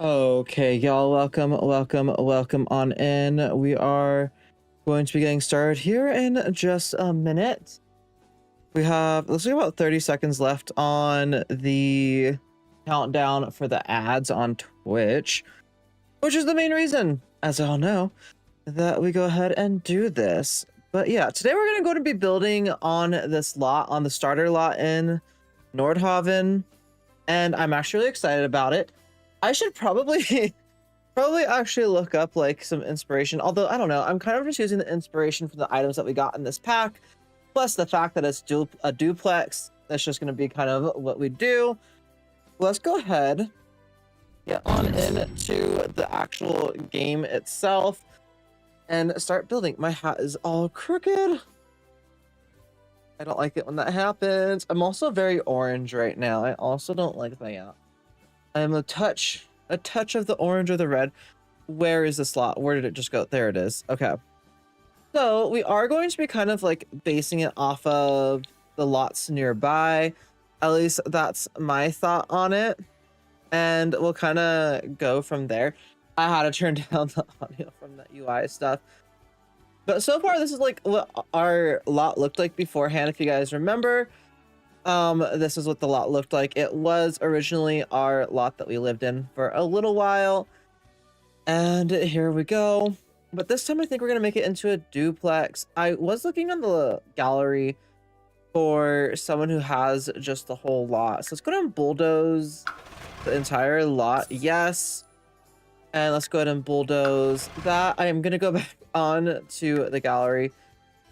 Okay, y'all, welcome on in. We are going to be getting started here in just a minute. We have, looks like about 30 seconds left on the countdown for the ads on Twitch, which is the main reason, as I all know, that we go ahead and do this. But yeah, today we're going to be building on this lot, on the starter lot in Nordhaven, and I'm actually really excited about it. I should probably actually look up like some inspiration, although I don't know, I'm kind of just using the inspiration from the items that we got in this pack, plus the fact that it's a duplex. That's just going to be kind of what we do. Let's go ahead, get on into the actual game itself and start building. My hat is all crooked. I don't like it when that happens. I'm also very orange right now. I also don't like that. I'm a touch of the orange or the red. Where is the slot? Where did it just go? There it is. Okay. So we are going to be kind of like basing it off of the lots nearby. At least that's my thought on it. And we'll kind of go from there. I had to turn down the audio from the UI stuff. But so far, this is like what our lot looked like beforehand, if you guys remember. This is what the lot looked like. It was originally our lot that we lived in for a little while, and here we go. But this time I think we're gonna make it into a duplex. I was looking on the gallery for someone who has just the whole lot, so let's go ahead and bulldoze the entire lot. Yes, and let's go ahead and bulldoze that. I am gonna go back on to the gallery,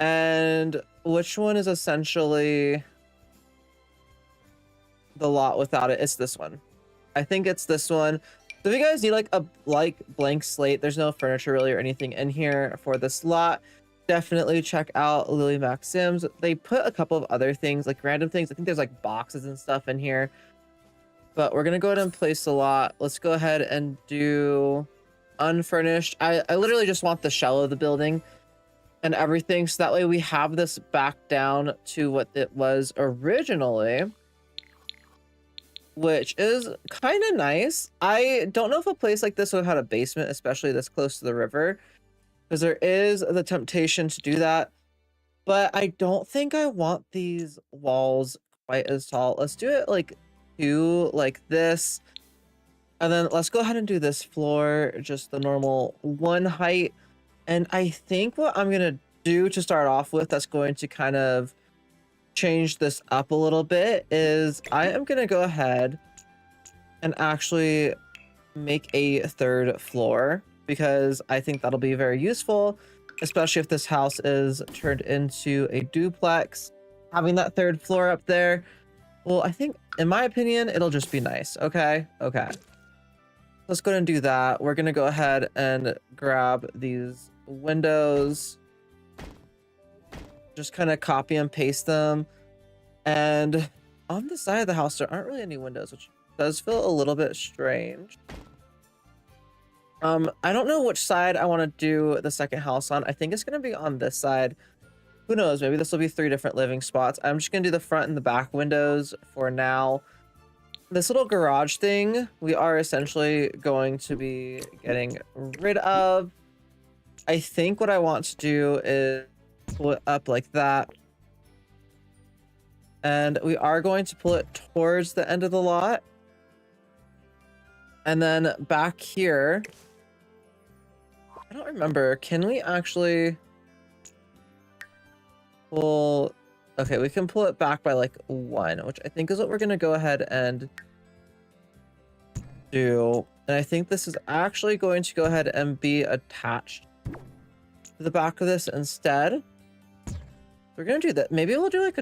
and which one is essentially the lot without it? It's this one. I think it's this one. So if you guys need like a blank slate, there's no furniture really or anything in here for this lot, definitely check out Lily Maxim's. They put a couple of other things, like random things. I think there's like boxes and stuff in here, but we're gonna go ahead and place a lot. Let's go ahead and do unfurnished. I literally just want the shell of the building and everything, so that way we have this back down to what it was originally, which is kind of nice. I don't know if a place like this would have had a basement, especially this close to the river, because there is the temptation to do that. But I don't think I want these walls quite as tall. Let's do it like two, like this. And then let's go ahead and do this floor, just the normal one height. And I think what I'm going to do to start off with, that's going to kind of change this up a little bit, is I am going to go ahead and actually make a third floor, because I think that'll be very useful, especially if this house is turned into a duplex. Having that third floor up there, well, I think, in my opinion, it'll just be nice. Okay. Let's go ahead and do that. We're going to go ahead and grab these windows, just kind of copy and paste them. And on the side of the house, there aren't really any windows, which does feel a little bit strange. I don't know which side I want to do the second house on. I think it's going to be on this side. Who knows? Maybe this will be 3 different living spots. I'm just going to do the front and the back windows for now. This little garage thing, we are essentially going to be getting rid of. I think what I want to do is pull it up like that. And we are going to pull it towards the end of the lot. And then back here, I don't remember, can we actually pull... Okay, we can pull it back by like 1, which I think is what we're going to go ahead and do. And I think this is actually going to go ahead and be attached to the back of this instead. We're going to do that. Maybe we'll do like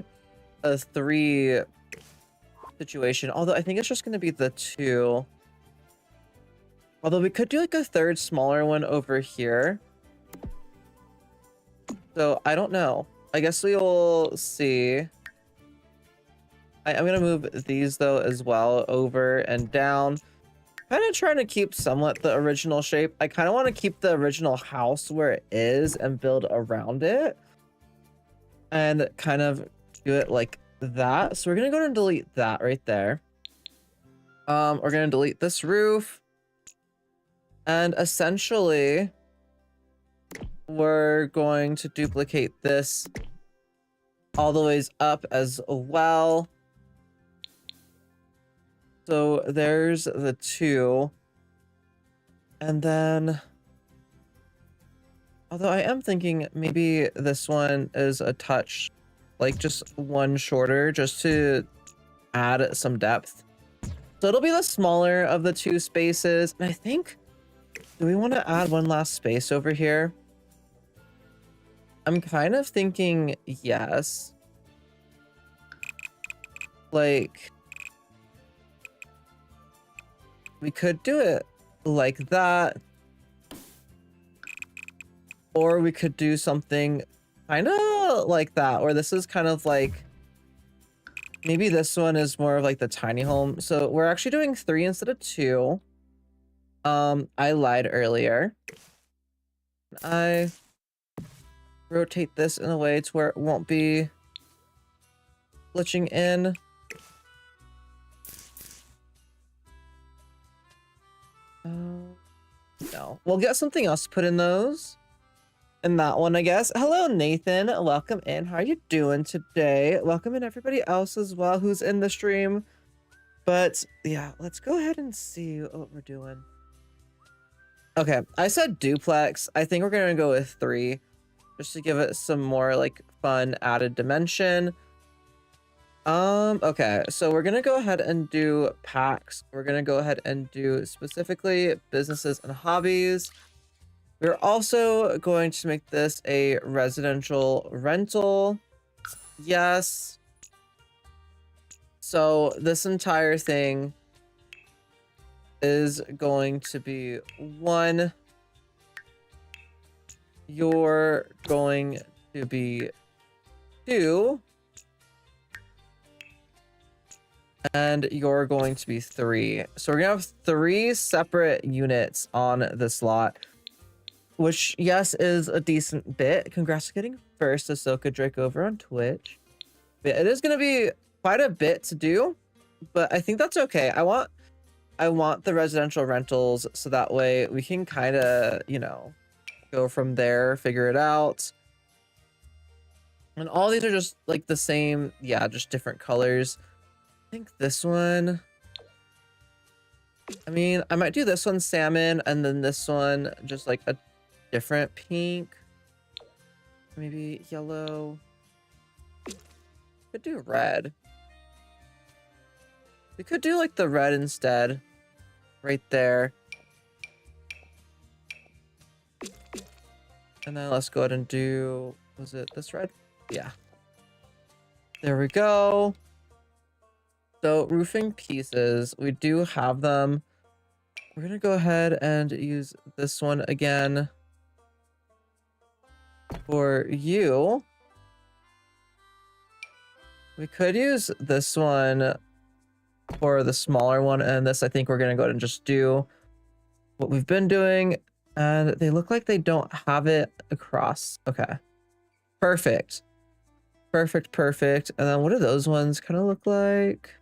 a 3 situation, although I think it's just going to be the 2. Although we could do like a third smaller one over here. So I don't know. I guess we will see. I'm going to move these though as well over and down. Kind of trying to keep somewhat the original shape. I kind of want to keep the original house where it is and build around it. And kind of do it like that. So we're going to go ahead and delete that right there. We're going to delete this roof. And essentially, we're going to duplicate this all the ways up as well. So there's the 2. And then, although I am thinking maybe this one is a touch, like just one shorter, just to add some depth. So it'll be the smaller of the 2 spaces. And I think, do we want to add one last space over here? I'm kind of thinking yes. Like, we could do it like that. Or we could do something kind of like that, or this is kind of like, maybe this one is more of like the tiny home. So we're actually doing 3 instead of 2. I lied earlier. I rotate this in a way to where it won't be glitching in. No, we'll get something else to put in those. And that one, I guess. Hello, Nathan. Welcome in. How are you doing today? Welcome in everybody else as well who's in the stream. But yeah, let's go ahead and see what we're doing. Okay, I said duplex. I think we're gonna go with 3, just to give it some more like fun added dimension. Okay, so we're gonna go ahead and do packs. We're gonna go ahead and do specifically businesses and hobbies. We're also going to make this a residential rental. Yes. So this entire thing is going to be 1. You're going to be 2. And you're going to be 3. So we're gonna have 3 separate units on this lot, which, yes, is a decent bit. Congrats to getting first, Ahsoka Drake over on Twitch. But it is gonna be quite a bit to do, but I think that's okay. I want the residential rentals so that way we can kind of, you know, go from there, figure it out. And all these are just like the same, yeah, just different colors. I think this one, I mean, I might do this one salmon and then this one just like a different pink, maybe yellow. Could do red. We could do like the red instead, right there. And then let's go ahead and do, was it this red? Yeah. There we go. So roofing pieces, we do have them. We're gonna go ahead and use this one again for you. We could use this one for the smaller one, and this I think we're gonna go ahead and just do what we've been doing. And they look like they don't have it across. Okay, perfect, perfect, perfect. And then what do those ones kind of look like?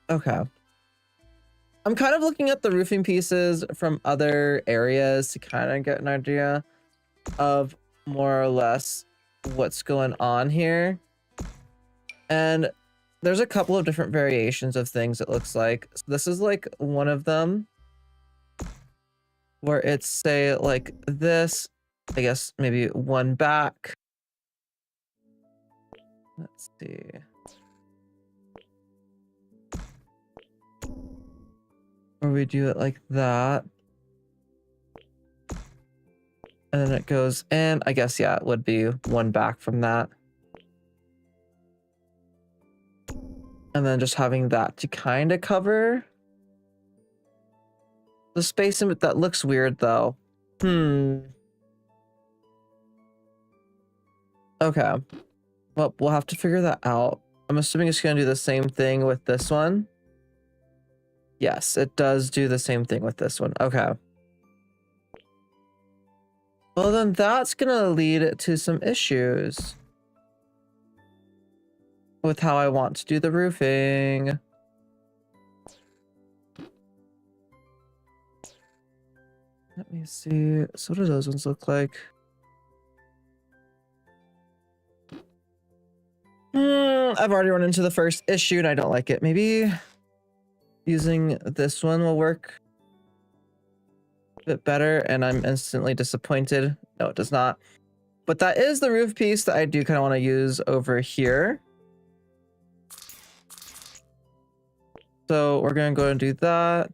Okay, I'm kind of looking at the roofing pieces from other areas to kind of get an idea of more or less what's going on here. And there's a couple of different variations of things it looks like. So this is like one of them where it's, say, like this, I guess maybe one back. Let's see. Or we do it like that. And then it goes in. I guess, yeah, it would be one back from that. And then just having that to kind of cover the space in it. That looks weird, though. Okay. Well, we'll have to figure that out. I'm assuming it's going to do the same thing with this one. Yes, it does do the same thing with this one. Okay. Well, then that's going to lead to some issues with how I want to do the roofing. Let me see. So what do those ones look like? I've already run into the first issue and I don't like it. Maybe using this one will work a bit better, and I'm instantly disappointed. No, it does not. But that is the roof piece that I do kind of want to use over here. So we're going to go and do that.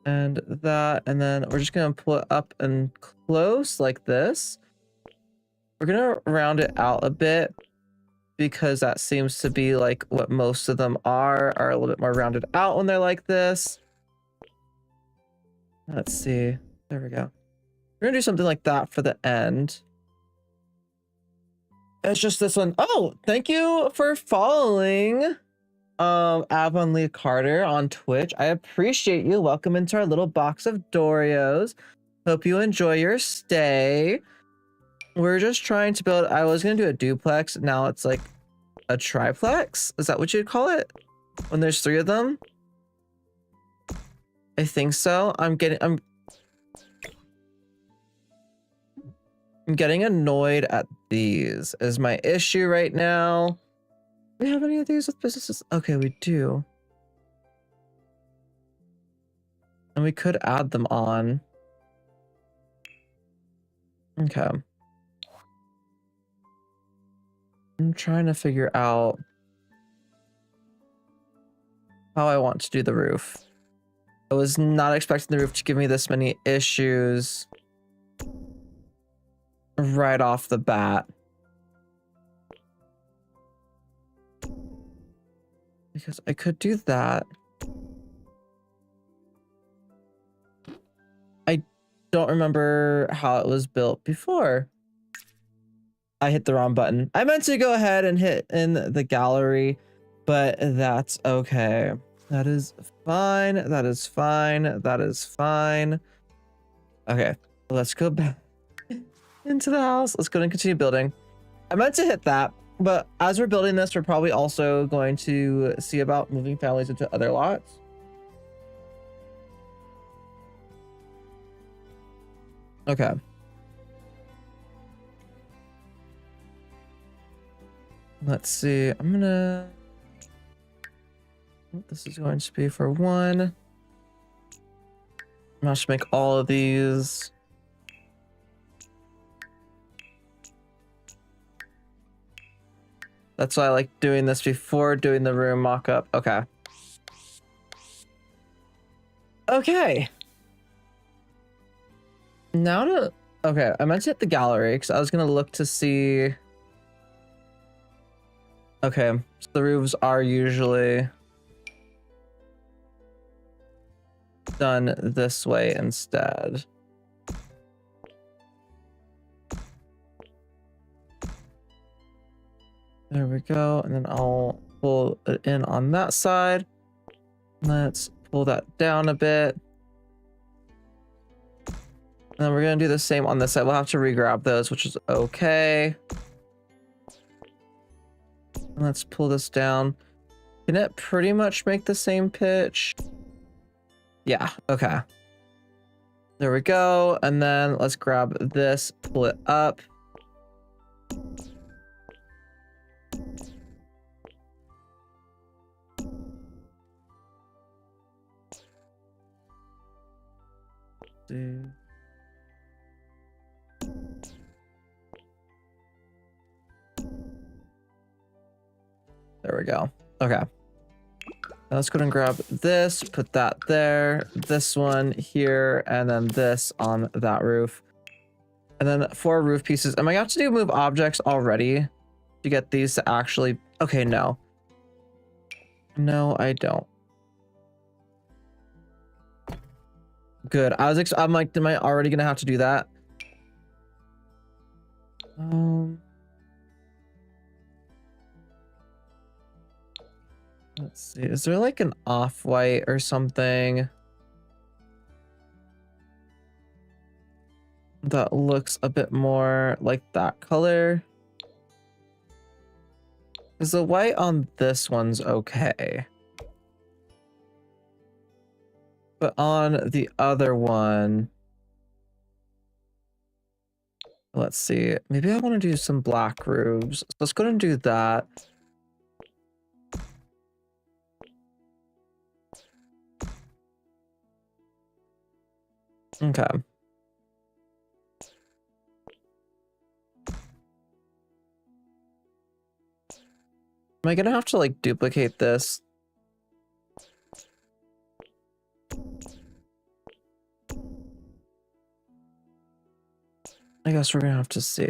And that. And then we're just going to pull it up and close like this. We're going to round it out a bit, because that seems to be like what most of them are a little bit more rounded out when they're like this. Let's see. There we go. We're gonna do something like that for the end. It's just this one. Oh, thank you for following Avon Lee Carter on Twitch. I appreciate you. Welcome into our little box of Dorios. Hope you enjoy your stay. We're just trying to build, I was gonna do a duplex, now it's like a triplex? Is that what you'd call it? When there's 3 of them? I think so. I'm getting annoyed at these is my issue right now. Do we have any of these with businesses? Okay, we do. And we could add them on. Okay. I'm trying to figure out how I want to do the roof. I was not expecting the roof to give me this many issues right off the bat. Because I could do that. I don't remember how it was built before. I hit the wrong button. I meant to go ahead and hit in the gallery, but that's okay. That is fine. That is fine. That is fine. Okay, let's go back into the house. Let's go and continue building. I meant to hit that, but as we're building this, we're probably also going to see about moving families into other lots. Okay. Let's see. I'm gonna... This is going to be for 1. I'm gonna just make all of these. That's why I like doing this before doing the room mock-up. Okay. Okay. Now to... Okay, I meant to hit the gallery because I was gonna look to see... Okay, so the roofs are usually done this way instead. There we go, and then I'll pull it in on that side. Let's pull that down a bit. And then we're gonna do the same on this side. We'll have to re-grab those, which is okay. Let's pull this down. Can it pretty much make the same pitch? Yeah, okay. There we go. And then let's grab this, pull it up. See. There we go. Okay. Now let's go ahead and grab this, put that there, this one here, and then this on that roof. And then 4 roof pieces. Am I going to have to do move objects already to get these to actually... Okay, no. No, I don't. Good. I'm like, am I already going to have to do that? Let's see. Is there like an off-white or something that looks a bit more like that color? Because the white on this one's okay. But on the other one, Let's see. Maybe I want to do some black roofs. Let's go ahead and do that. Okay. Am I gonna have to like duplicate this? I guess we're gonna have to see.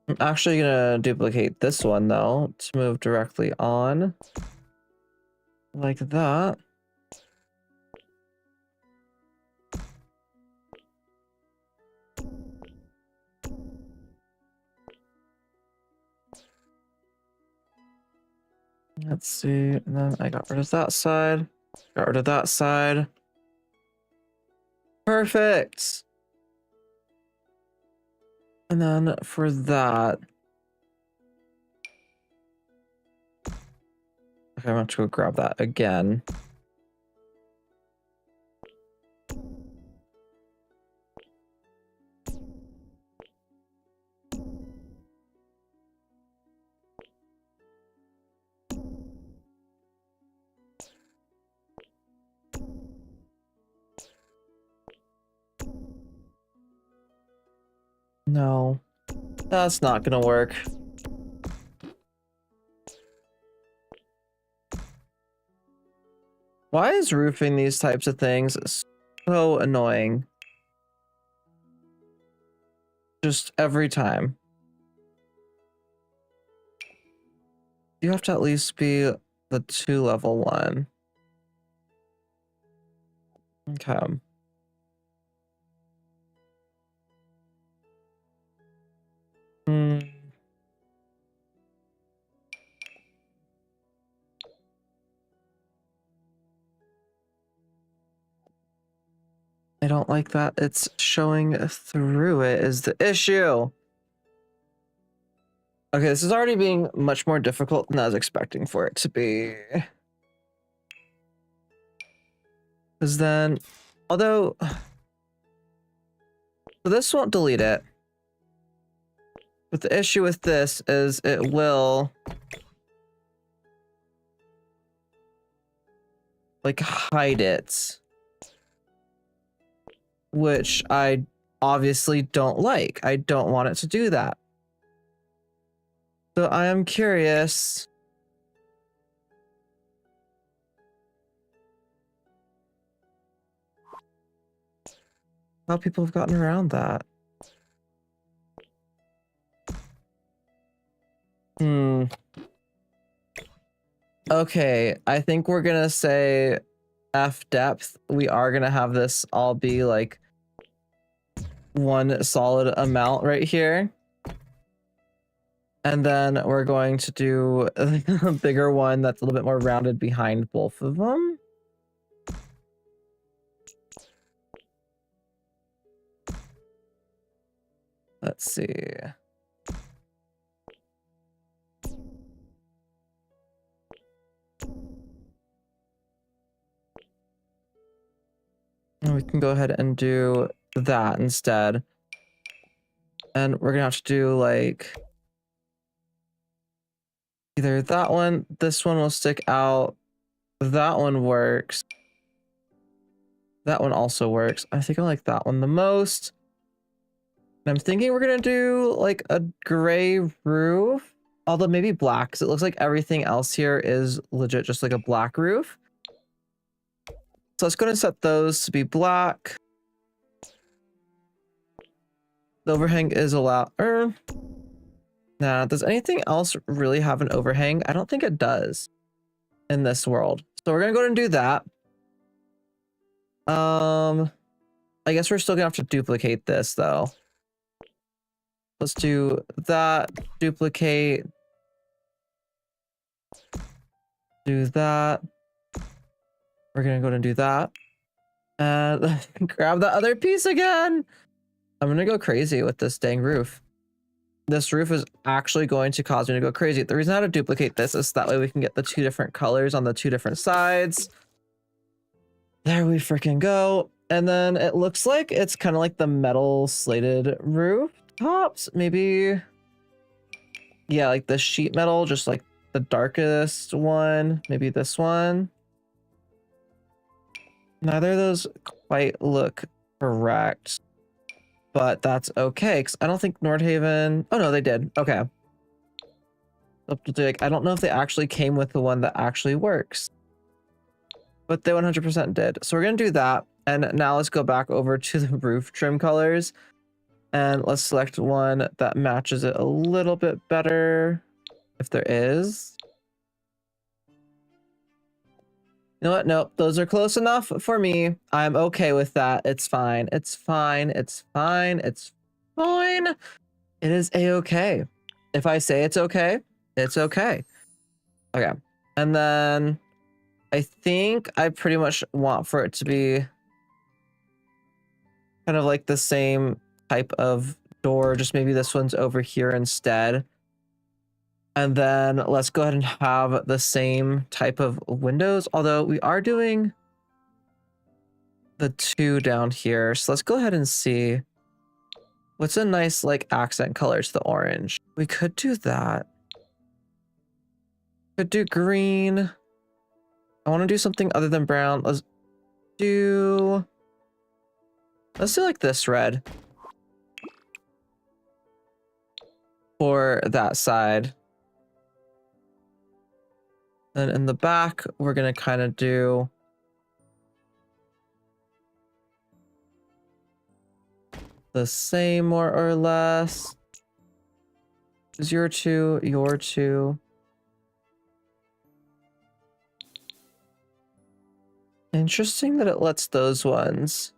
I'm actually gonna duplicate this one though to move directly on. Like that. Let's see, and then I got rid of that side. Got rid of that side. Perfect! And then for that... Okay, I'm going to go grab that again. No, that's not gonna work. Why is roofing these types of things so annoying? Just every time. You have to at least be the 2-level one. Okay. I don't like that it's showing through it is the issue. Okay, this is already being much more difficult than I was expecting for it to be. Because then, although, so this won't delete it. But the issue with this is it will like hide it. Which I obviously don't like. I don't want it to do that. So I am curious. How people have gotten around that. Okay, I think we're gonna say F depth. We are gonna have this all be like one solid amount right here. And then we're going to do a bigger one that's a little bit more rounded behind both of them. Let's see. And we can go ahead and do that instead. And we're gonna have to do like either that one, this one will stick out, that one works. That one also works. I think I like that one the most. And I'm thinking we're gonna do like a gray roof, although maybe black, because it looks like everything else here is legit just like a black roof. So let's go and set those to be black. The overhang is allowed. Nah, does anything else really have an overhang? I don't think it does in this world. So we're gonna go ahead and do that. I guess we're still gonna have to duplicate this though. Let's do that, duplicate. Do that. We're gonna go ahead and do that. And grab the other piece again. I'm gonna go crazy with this dang roof. This roof is actually going to cause me to go crazy. The reason I had to duplicate this is that way we can get the 2 different colors on the 2 different sides. There we freaking go. And then it looks like it's kind of like the metal slated rooftops. Maybe, yeah, like the sheet metal, just like the darkest one. Maybe this one. Neither of those quite look correct, but that's okay, because I don't think Nordhaven... Oh, no, they did. Okay. I don't know if they actually came with the one that actually works, but they 100% did. So we're going to do that. And now let's go back over to the roof trim colors and let's select one that matches it a little bit better, if there is. You know what? Nope, those are close enough for me. I'm okay with that. It's fine. It's fine. It's fine. It's fine. It is a-okay. If I say it's okay, it's okay. Okay. And then I think I pretty much want for it to be kind of like the same type of door, just maybe this one's over here instead. And then let's go ahead and have the same type of windows, although we are doing the two down here. So let's go ahead and see what's a nice like accent color to the orange. We could do that. Could do green. I want to do something other than brown. Let's do like this red for that side. Then in the back, we're going to kind of do the same more or less. Is your two, your two. Interesting that it lets those ones,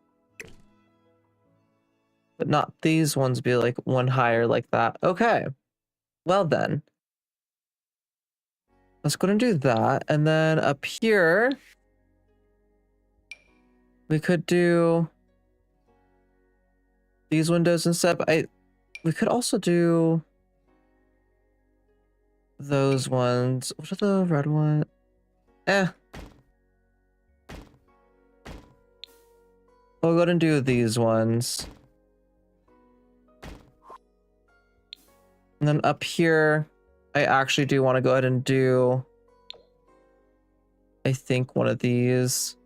but not these ones be like one higher like that. Okay. Well then. Let's go and do that. And then up here, we could do these windows instead. But we could also do those ones. What are the red ones? We'll go ahead and do these ones. And then up here, I actually do want to go ahead and do, I think, one of these.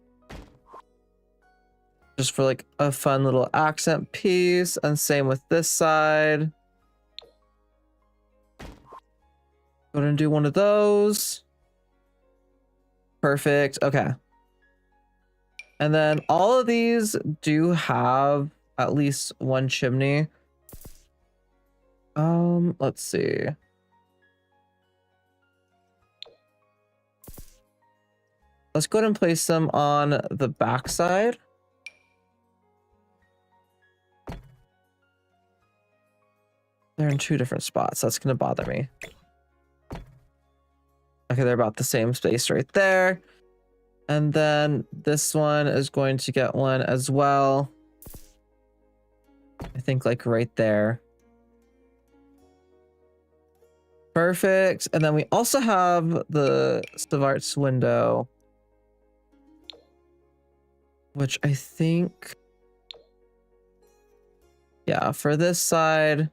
Just for like a fun little accent piece. And same with this side. Go ahead and do one of those. Perfect. Okay. And then all of these do have at least one chimney. Let's see. Let's go ahead and place them on the back side. They're in two different spots. That's going to bother me. Okay, they're about the same space right there. And then this one is going to get one as well. I think like right there. Perfect. And then we also have the Stavart's window, which I think, yeah, for this side,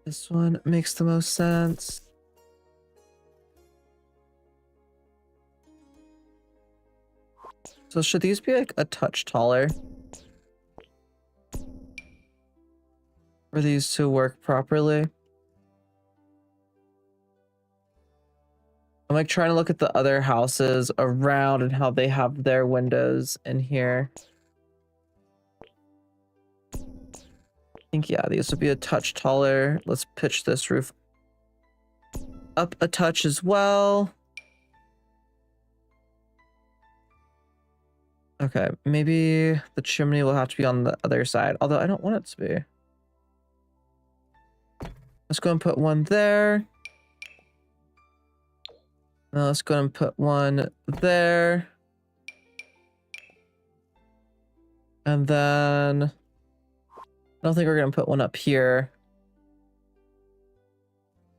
this one makes the most sense. So should these be like a touch taller for these to work properly? I'm like trying to look at the other houses around and how they have their windows in here. I think, yeah, these would be a touch taller. Let's pitch this roof up a touch as well. Okay, maybe the chimney will have to be on the other side, although I don't want it to be. Let's go and put one there. Now let's go and put one there. And then I don't think we're going to put one up here.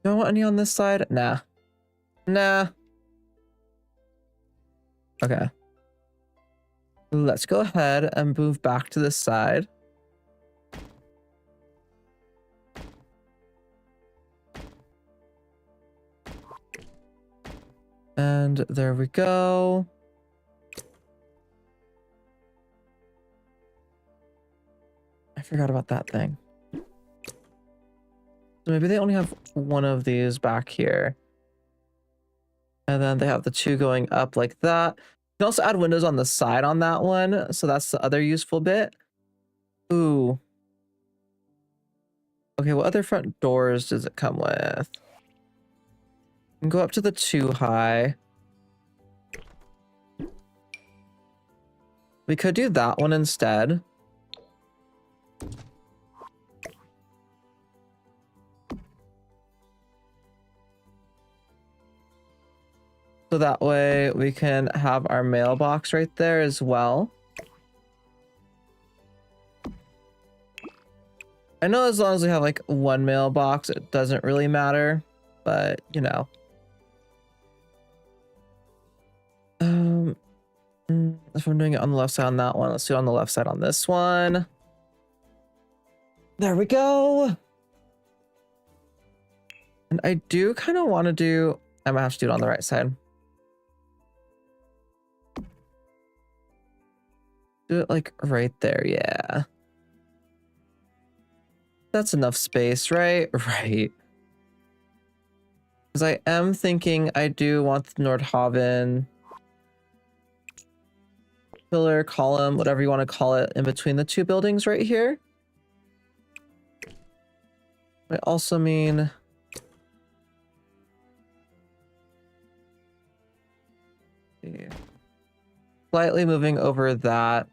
Do I want any on this side? Nah. Nah. Okay. Let's go ahead and move back to this side. And there we go. I forgot about that thing. So maybe they only have one of these back here. And then they have the two going up like that. You can also add windows on the side on that one. So that's the other useful bit. Ooh. Okay, what other front doors does it come with? You can go up to the 2 high. We could do that one instead. So that way we can have our mailbox right there as well. I know as long as we have like one mailbox, it doesn't really matter, but you know. If I'm doing it on the left side on that one, let's do it on the left side on this one. There we go. And I do kind of want to do, I might have to do it on the right side. Do it like right there, yeah. That's enough space, right? Right. Because I am thinking I do want the Nordhaven pillar, column, whatever you want to call it, in between the two buildings right here. I also mean... slightly moving over that.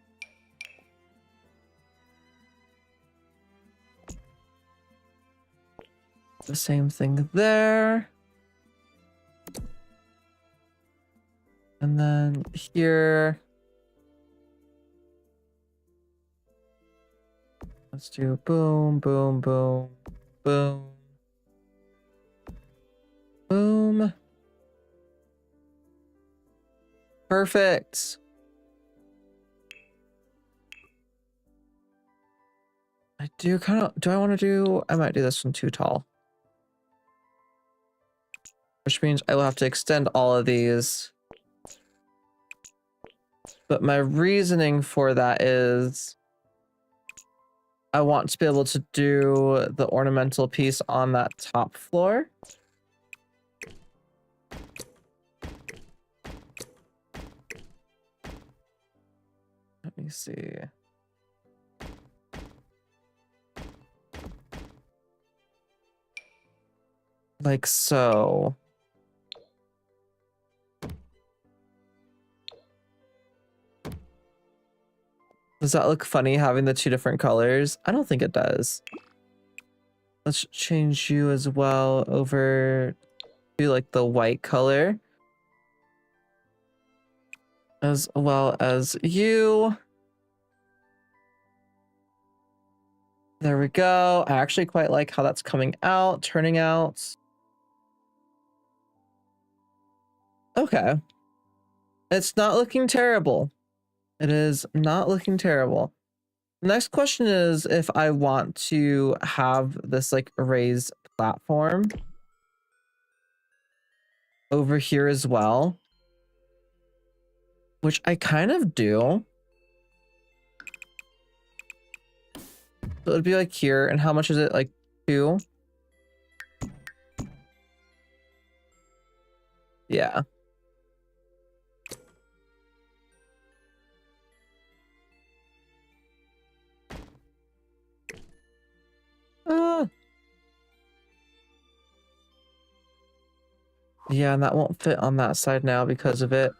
The same thing there. And then here. Let's do boom, boom, boom, boom, boom. Perfect. I do kind of, do I want to do, I might do this one too tall. Which means I will have to extend all of these. But my reasoning for that is I want to be able to do the ornamental piece on that top floor. Let me see. Like so. Does that look funny having the two different colors? I don't think it does. Let's change you as well over to like the white color. As well as you. There we go. I actually quite like how that's coming out, turning out. Okay. It's not looking terrible. It is not looking terrible. The next question is if I want to have this like raised platform over here as well, which I kind of do. So it'd be like here, and how much is it? Like 2? Yeah. Yeah, and that won't fit on that side now because of it.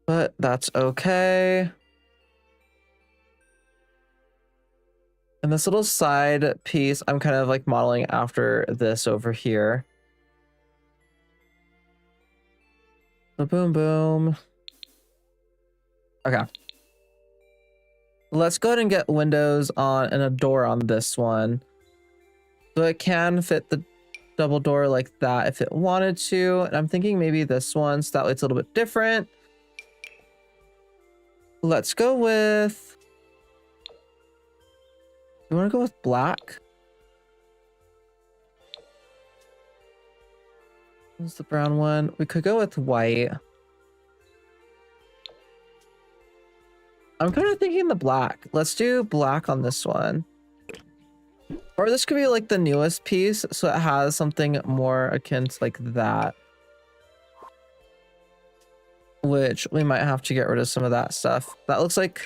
But that's okay. And this little side piece, I'm kind of like modeling after this over here. So boom, boom. Okay. Let's go ahead and get windows on and a door on this one. So it can fit the double door like that if it wanted to. And I'm thinking maybe this one, so that way it's a little bit different. Let's go with... You want to go with black? What's the brown one? We could go with white. I'm kind of thinking the black. Let's do black on this one. Or this could be like the newest piece, so it has something more akin to like that. Which we might have to get rid of some of that stuff. That looks like...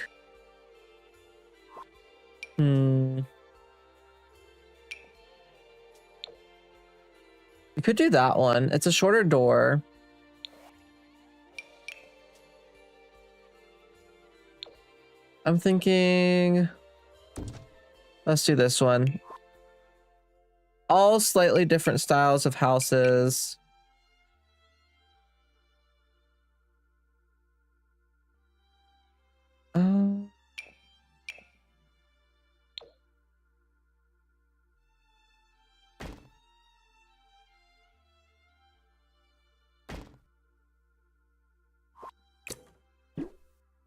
We could do that one. It's a shorter door. I'm thinking... Let's do this one. All slightly different styles of houses.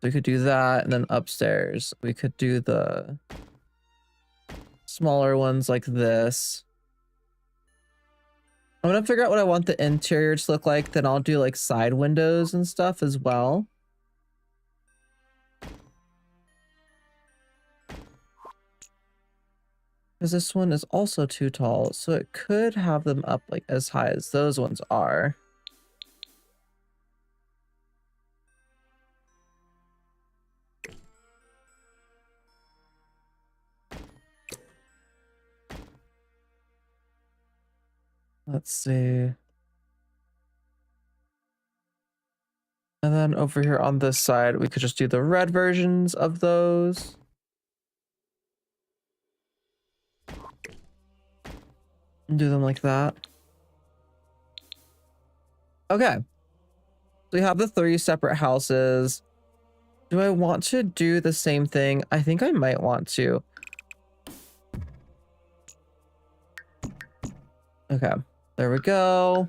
We could do that, and then upstairs we could do the smaller ones like this. I'm gonna figure out what I want the interior to look like, then I'll do like side windows and stuff as well. Because this one is also too tall, so it could have them up like as high as those ones are. Let's see. And then over here on this side, we could just do the red versions of those. And do them like that. Okay. So we have the 3 separate houses. Do I want to do the same thing? I think I might want to. Okay. There we go.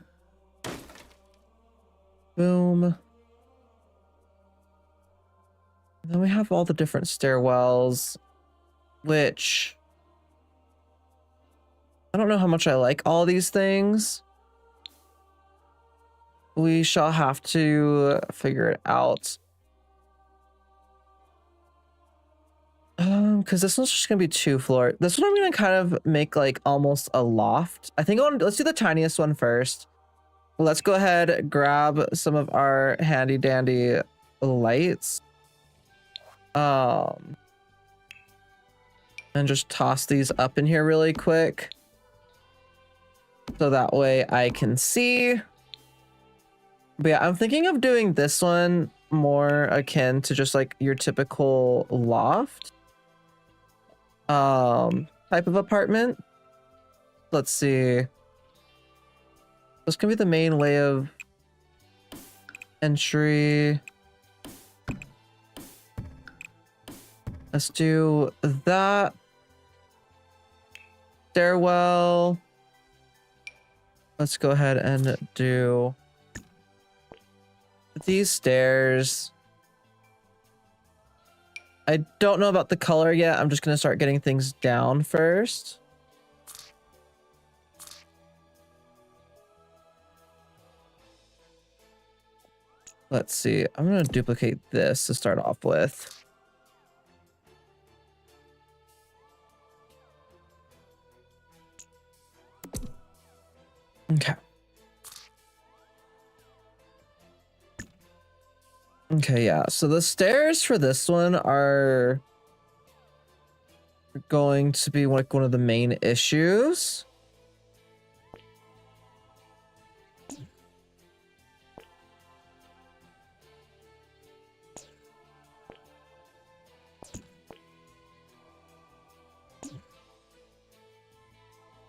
Boom. And then we have all the different stairwells, which I don't know how much I like all these things. We shall have to figure it out. Because this one's just gonna be 2 floor. This one I'm gonna kind of make like almost a loft. I think let's do the tiniest one first. Let's go ahead, grab some of our handy dandy lights. And just toss these up in here really quick. So that way I can see. But yeah, I'm thinking of doing this one more akin to just like your typical loft type of apartment. Let's see. This can be the main way of entry. Let's do that. Stairwell. Let's go ahead and do these stairs. I don't know about the color yet. I'm just going to start getting things down first. Let's see. I'm going to duplicate this to start off with. Okay. Okay, yeah. So the stairs for this one are going to be like one of the main issues.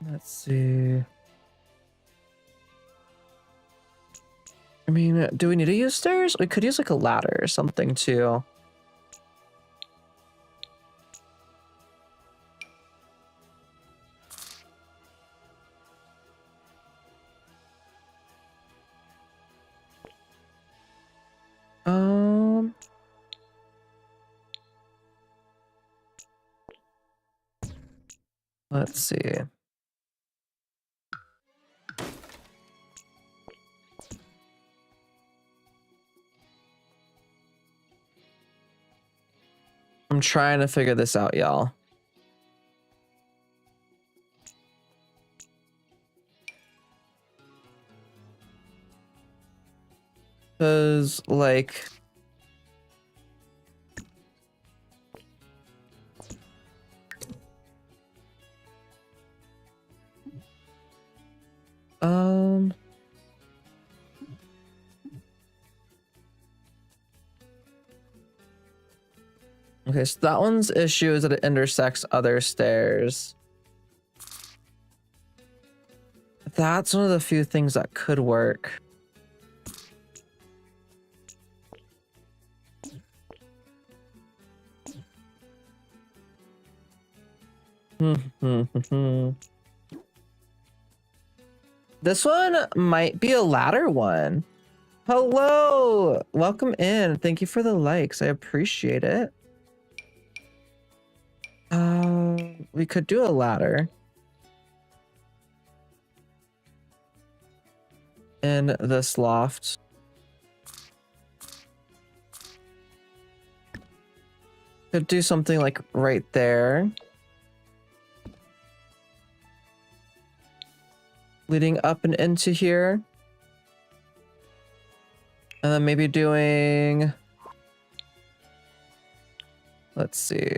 Let's see. I mean, do we need to use stairs? We could use like a ladder or something too. Let's see. I'm trying to figure this out, y'all. Because, like... Okay, so that one's issue is that it intersects other stairs. That's one of the few things that could work. This one might be a ladder one. Hello, welcome in. Thank you for the likes. I appreciate it. We could do a ladder in this loft. Could do something like right there, leading up and into here, and then maybe doing, let's see,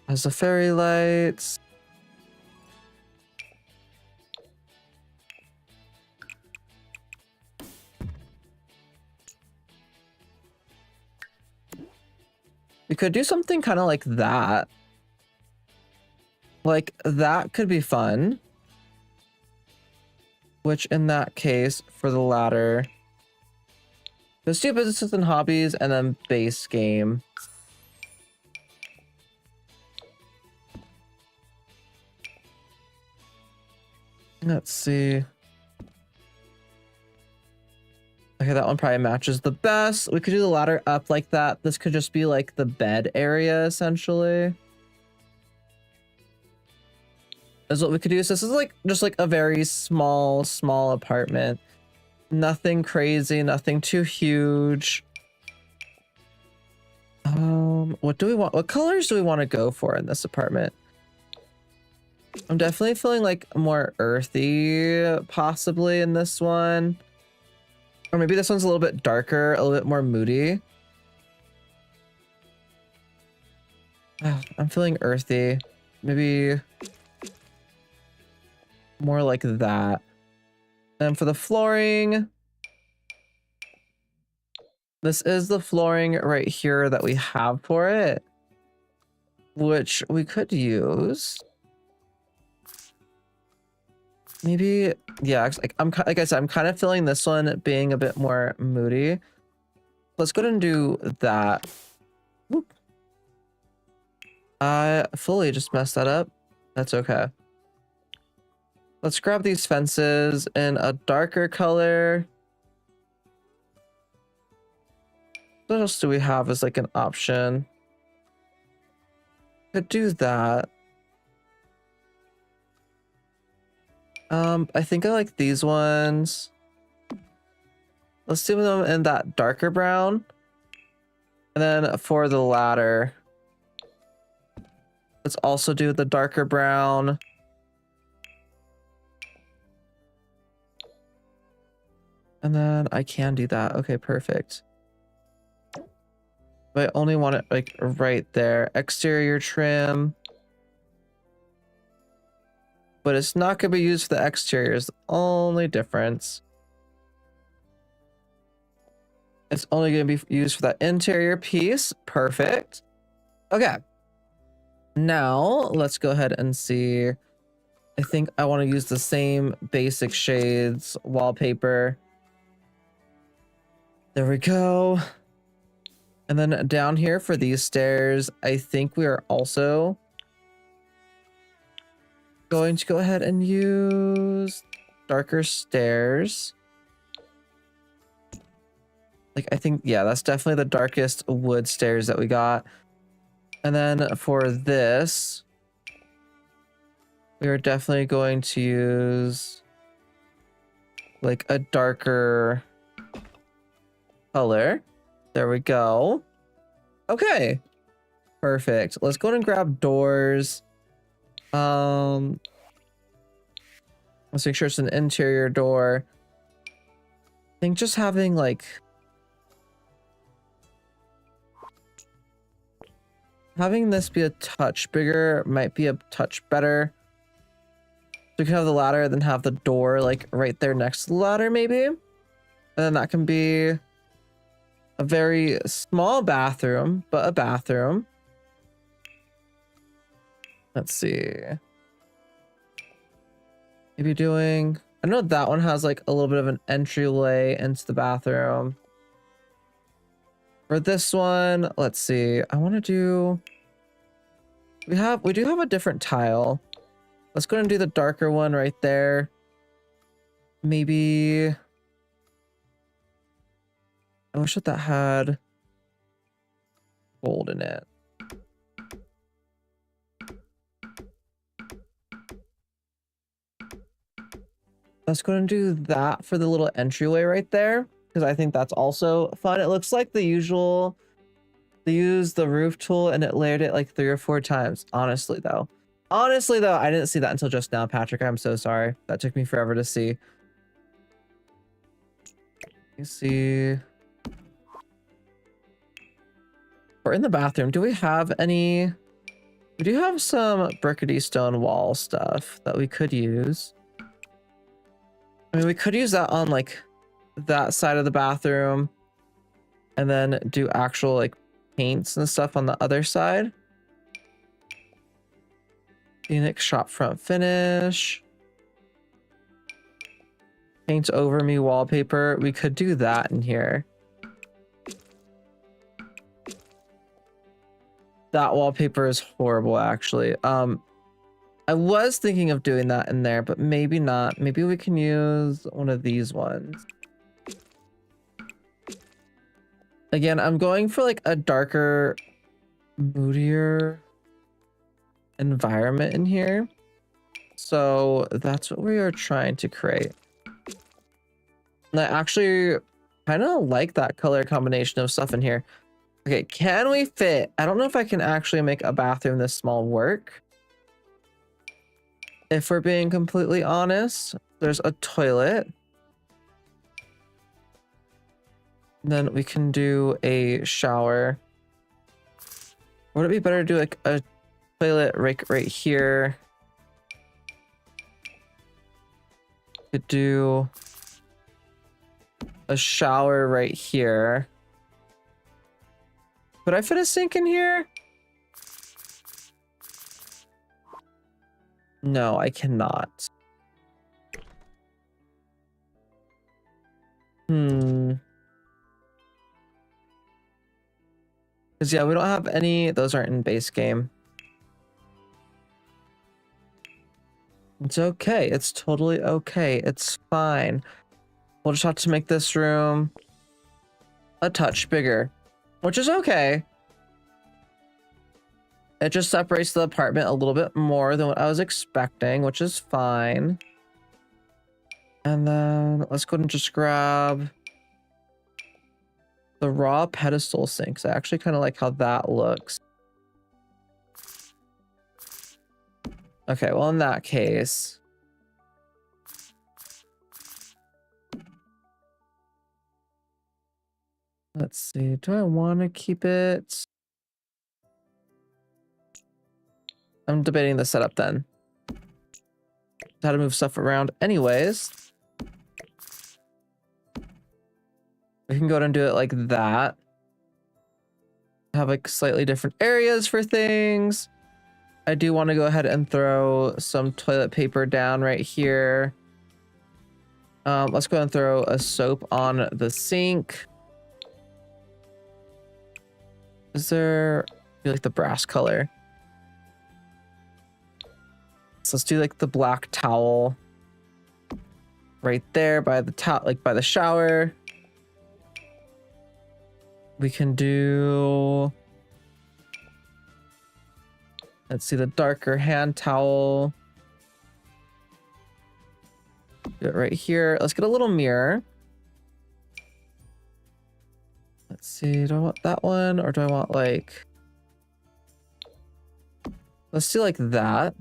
has the fairy lights. We could do something kind of like that. Like, that could be fun. Which, in that case, for the ladder, let's do businesses and hobbies, and then base game. Let's see. Okay, that one probably matches the best. We could do the ladder up like that. This could just be like the bed area, essentially. Is what we could do. So this is like just like a very small apartment. Nothing crazy, nothing too huge. What do we want? What colors do we want to go for in this apartment? I'm definitely feeling like more earthy, possibly in this one. Or maybe this one's a little bit darker, a little bit more moody. I'm feeling earthy. Maybe more like that. And for the flooring, this is the flooring right here that we have for it, which we could use. Maybe, yeah, like I said, I'm kind of feeling this one being a bit more moody. Let's go ahead and do that. Whoop. I fully just messed that up. That's okay. Let's grab these fences in a darker color. What else do we have as like an option? Could do that. I think I like these ones. Let's do them in that darker brown. And then for the ladder, let's also do the darker brown. And then I can do that. Okay, perfect. But I only want it like right there. Exterior trim. But it's not going to be used for the exterior is the only difference. It's only going to be used for that interior piece. Perfect. Okay. Now, let's go ahead and see. I think I want to use the same basic shades wallpaper. There we go. And then down here for these stairs, I think we are also going to go ahead and use darker stairs. Like, I think, yeah, that's definitely the darkest wood stairs that we got. And then for this, we are definitely going to use like a darker color. There we go. Okay. Perfect. Let's go ahead and grab doors. Let's make sure it's an interior door. I think just having like having this be a touch bigger might be a touch better. So we can have the ladder, then have the door like right there next to the ladder, maybe. And then that can be a very small bathroom, but a bathroom. Let's see. Maybe doing... I know that one has like a little bit of an entryway into the bathroom. For this one, let's see. I want to do... We do have a different tile. Let's go and do the darker one right there. Maybe... I wish that had gold in it. Let's go and do that for the little entryway right there, because I think that's also fun. It looks like the usual. They used the roof tool and it layered it like 3 or 4 times. Honestly, though, I didn't see that until just now, Patrick. I'm so sorry. That took me forever to see. You see. We're in the bathroom. Do we have any? We do have some brickety stone wall stuff that we could use. I mean, we could use that on like that side of the bathroom and then do actual like paints and stuff on the other side. Phoenix shop front finish. Paint over me wallpaper. We could do that in here. That wallpaper is horrible, actually. I was thinking of doing that in there, but maybe not. Maybe we can use one of these ones. Again, I'm going for like a darker, moodier environment in here. So that's what we are trying to create. And I actually kind of like that color combination of stuff in here. Okay, can we fit? I don't know if I can actually make a bathroom this small work. If we're being completely honest, there's a toilet. Then we can do a shower. Would it be better to do like a toilet right here? Could do a shower right here. Could I fit a sink in here? No, I cannot. Because yeah, we don't have any. Those aren't in base game. It's okay. It's totally okay. It's fine. We'll just have to make this room a touch bigger, which is okay. It just separates the apartment a little bit more than what I was expecting, which is fine. And then let's go ahead and just grab the raw pedestal sinks. I actually kind of like how that looks. Okay, well, in that case, let's see. Do I want to keep it? I'm debating the setup then. How to move stuff around anyways. We can go ahead and do it like that. Have like slightly different areas for things. I do want to go ahead and throw some toilet paper down right here. Let's go ahead and throw a soap on the sink. Is there like the brass color? So let's do like the black towel right there by the top, like by the shower. We can do Let's see the darker hand towel. Do it right here. Let's get a little mirror. Let's see, do I want that one or do I want like... Let's do like that.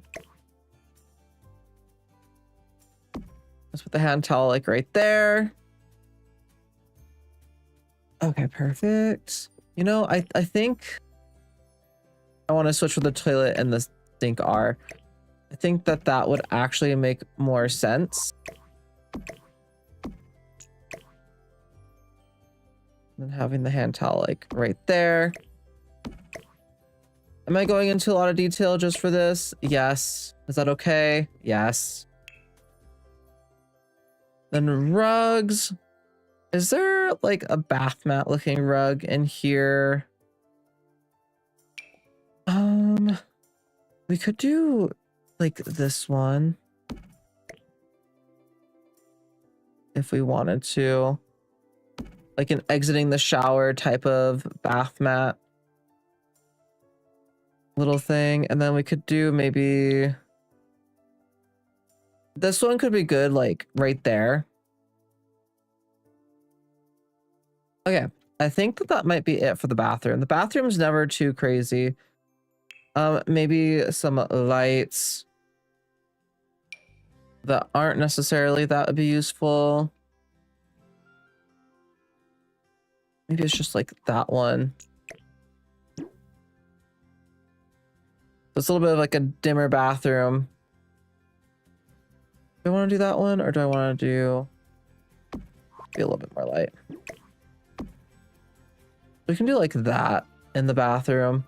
Let's put the hand towel like right there. Okay, perfect. You know, I think I want to switch where the toilet and the sink are. I think that would actually make more sense than having the hand towel like right there. Am I going into a lot of detail just for this? Yes. Is that okay? Yes. Then rugs. Is there like a bath mat looking rug in here? We could do like this one if we wanted to, like an exiting the shower type of bath mat little thing. And then we could do maybe this one could be good, like right there. Okay, I think that might be it for the bathroom. The bathroom's never too crazy. Maybe some lights that aren't necessarily that would be useful. Maybe it's just like that one. It's a little bit of like a dimmer bathroom. Do I want to do that one or do I want to do be a little bit more light? We can do like that in the bathroom.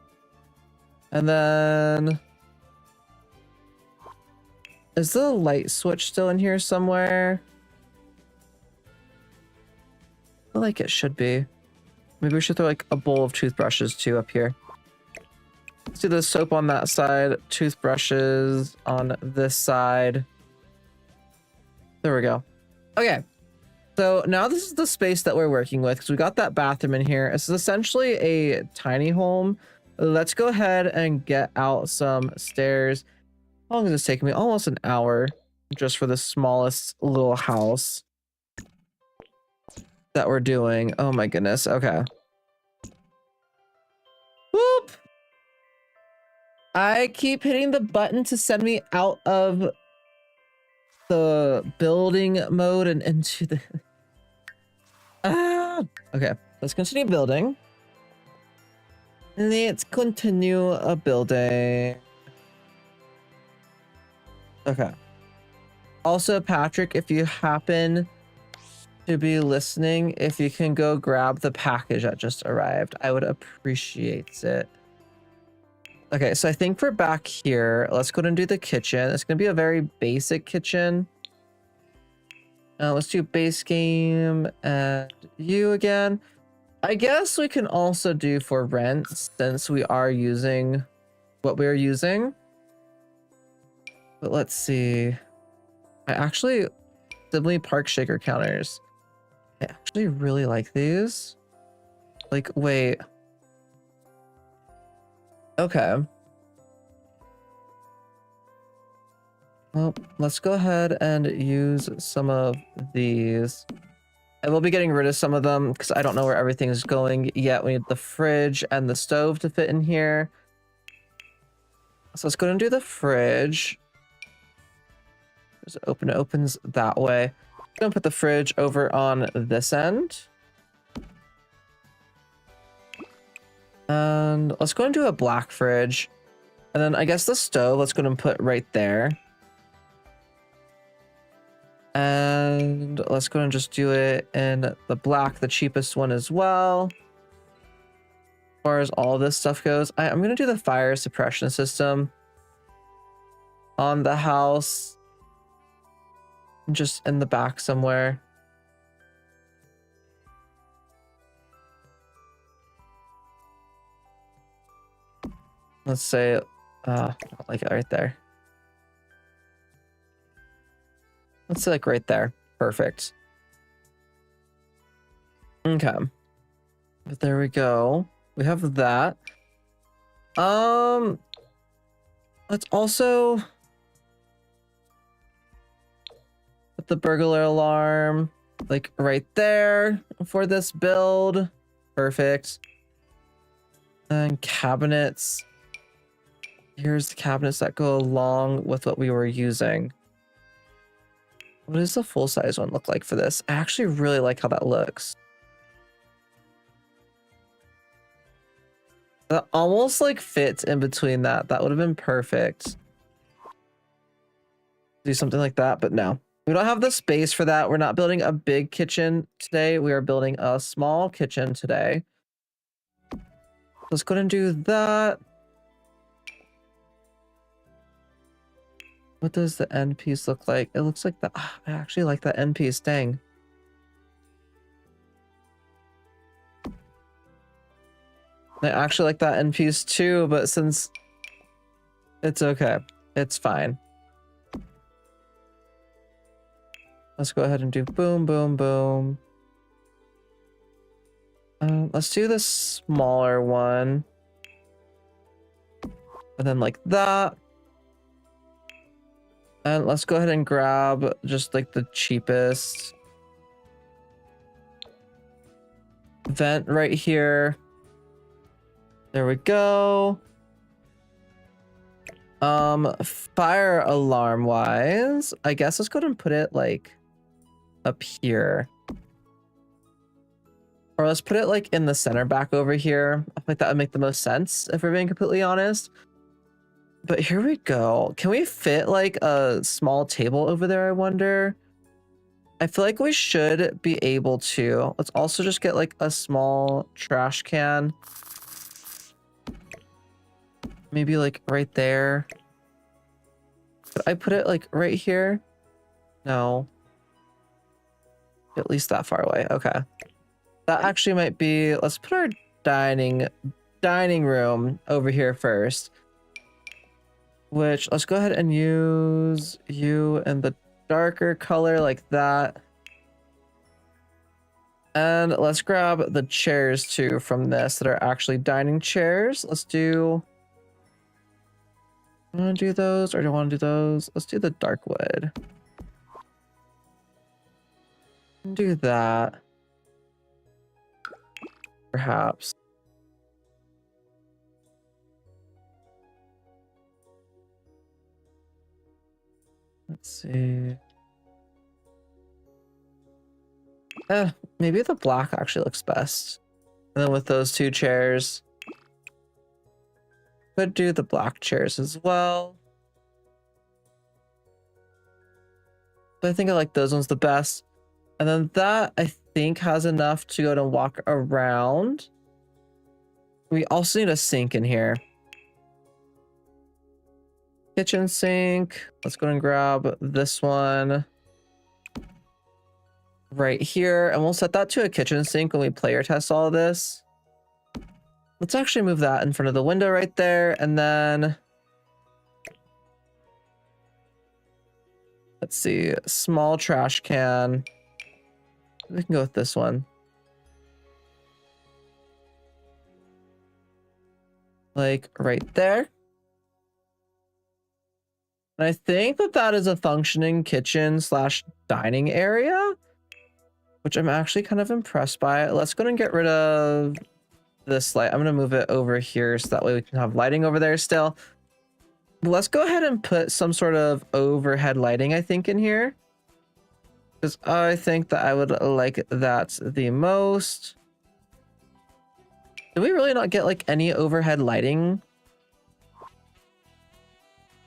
And then is the light switch still in here somewhere? I feel like it should be. Maybe we should throw like a bowl of toothbrushes too up here. Let's do the soap on that side, toothbrushes on this side. There we go. Okay. So now this is the space that we're working with because we got that bathroom in here. This is essentially a tiny home. Let's go ahead and get out some stairs. How long is this taking me? Almost an hour just for the smallest little house that we're doing. Oh my goodness. Okay. Whoop. I keep hitting the button to send me out of the building mode and into the... Okay, let's continue building. Let's continue a building. Okay. Also, Patrick, if you happen to be listening, if you can go grab the package that just arrived, I would appreciate it. Okay, so I think for back here, let's go ahead and do the kitchen. It's going to be a very basic kitchen. Let's do base game and you again. I guess we can also do for rent since we are using what we're using. But let's see. I actually, Sibley Park shaker counters. I actually really like these. Like, wait. Okay. Well, let's go ahead and use some of these. I will be getting rid of some of them because I don't know where everything is going yet. We need the fridge and the stove to fit in here. So let's go ahead and do the fridge. Just open, it opens that way. I'm gonna put the fridge over on this end. And let's go and do a black fridge. And then I guess the stove, let's go and put right there. And let's go and just do it in the black, the cheapest one as well. As far as all this stuff goes, I'm going to do the fire suppression system on the house. Just in the back somewhere. Let's say, like it right there. Let's say like right there. Perfect. Okay. But there we go. We have that. Let's also put the burglar alarm like right there for this build. Perfect. And cabinets. Here's the cabinets that go along with what we were using. What does the full-size one look like for this? I actually really like how that looks. That almost like fits in between that. That would have been perfect. Do something like that, but no. We don't have the space for that. We're not building a big kitchen today. We are building a small kitchen today. Let's go ahead and do that. What does the end piece look like? It looks like that. I actually like that end piece. Dang. I actually like that end piece too, but since it's okay, it's fine. Let's go ahead and do boom, boom, boom. Let's do the smaller one. And then like that. And let's go ahead and grab just like the cheapest vent right here. There we go. Fire alarm wise, I guess let's go ahead and put it like up here. Or let's put it like in the center back over here. I think that would make the most sense if we're being completely honest. But here we go. Can we fit like a small table over there, I wonder? I feel like we should be able to. Let's also just get like a small trash can. Maybe like right there. Could I put it like right here? No. At least that far away. Okay. That actually might be, let's put our dining room over here first. Which, let's go ahead and use you in the darker color like that. And let's grab the chairs too from this that are actually dining chairs. Let's do... I want to do those, or do I want to do those? Let's do the dark wood. Do that. Perhaps. Let's see. Maybe the black actually looks best. And then with those two chairs, could do the black chairs as well. But I think I like those ones the best. And then that, I think, has enough to go to walk around. We also need a sink in here. Kitchen sink. Let's go and grab this one right here. And we'll set that to a kitchen sink when we player test all of this. Let's actually move that in front of the window right there. And then... let's see. Small trash can. We can go with this one. Like right there. And I think that that is a functioning kitchen slash dining area, which I'm actually kind of impressed by. Let's go and get rid of this light. I'm going to move it over here so that way we can have lighting over there still. Let's go ahead and put some sort of overhead lighting, I think, in here. Because I think that I would like that the most. Did we really not get like any overhead lighting?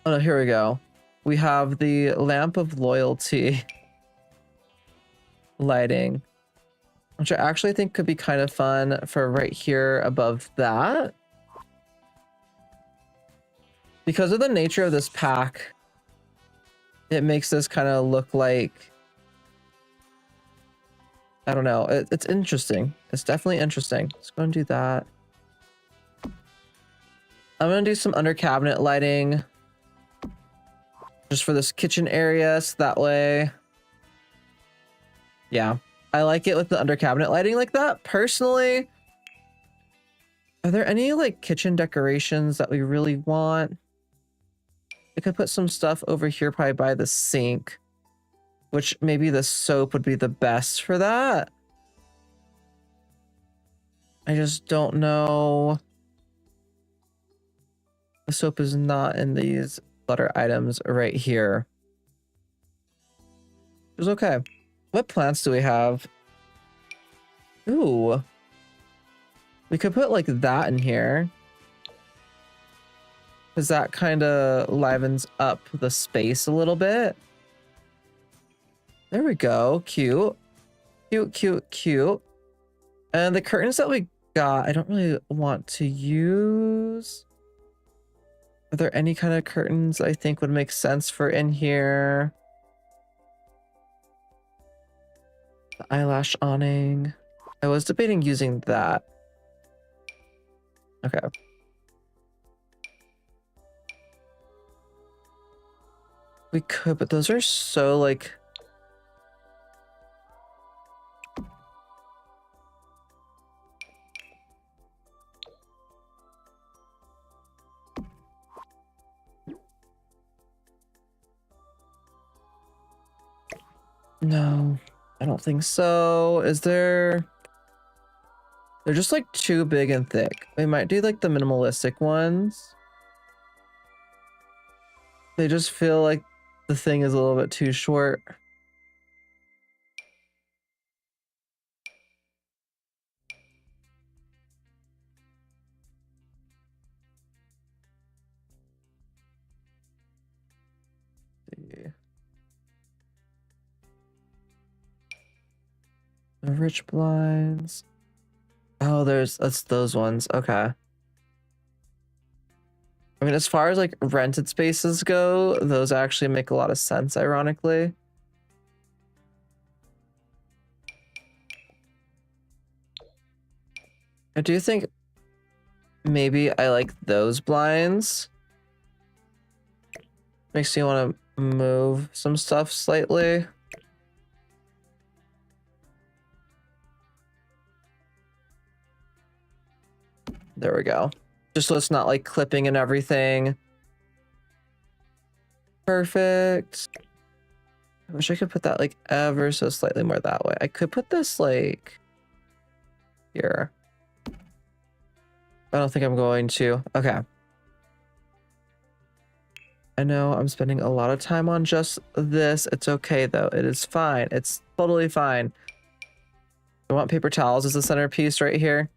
Oh no, here we go. We have the lamp of loyalty lighting, which I actually think could be kind of fun for right here above that. Because of the nature of this pack, it makes this kind of look like, I don't know. It's interesting. It's definitely interesting. Let's go and do that. I'm going to do some under cabinet lighting just for this kitchen area. So that way, yeah, I like it with the under cabinet lighting like that. Personally, are there any like kitchen decorations that we really want? I could put some stuff over here probably by the sink, which maybe the soap would be the best for that. I just don't know. The soap is not in these clutter items right here. It's okay. What plants do we have? Ooh. We could put like that in here. Because that kind of livens up the space a little bit. There we go. Cute. Cute, cute, cute. And the curtains that we got, I don't really want to use. Are there any kind of curtains I think would make sense for in here? The eyelash awning. I was debating using that. Okay. We could, but those are so like... No, I don't think so. Is there... They're just like too big and thick. We might do like the minimalistic ones. They just feel like the thing is a little bit too short. The rich blinds. Oh, that's those ones. Okay. I mean, as far as like rented spaces go, those actually make a lot of sense, ironically. I do think maybe I like those blinds. Makes me want to move some stuff slightly. There we go. Just so it's not like clipping and everything. Perfect. I wish I could put that like ever so slightly more that way. I could put this like here. I don't think I'm going to. Okay. I know I'm spending a lot of time on just this. It's okay though. It is fine. It's totally fine. I want paper towels as the centerpiece right here.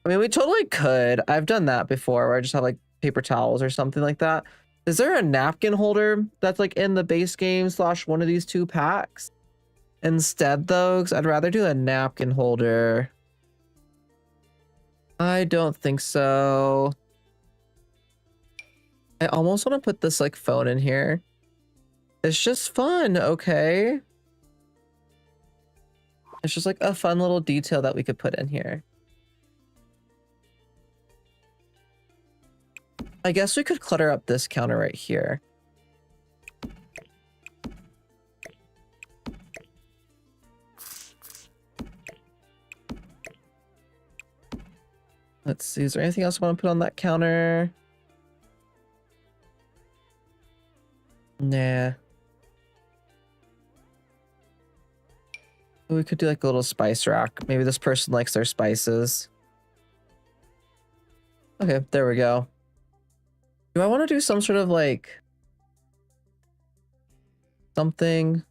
I mean, we totally could. I've done that before where I just have like paper towels or something like that. Is there a napkin holder that's like in the base game / one of these 2 packs? Instead though, because I'd rather do a napkin holder. I don't think so. I almost want to put this like phone in here. It's just fun, okay? It's just like a fun little detail that we could put in here. I guess we could clutter up this counter right here. Let's see, is there anything else I want to put on that counter? Nah. We could do like a little spice rack. Maybe this person likes their spices. Okay, there we go. Do I want to do some sort of like something?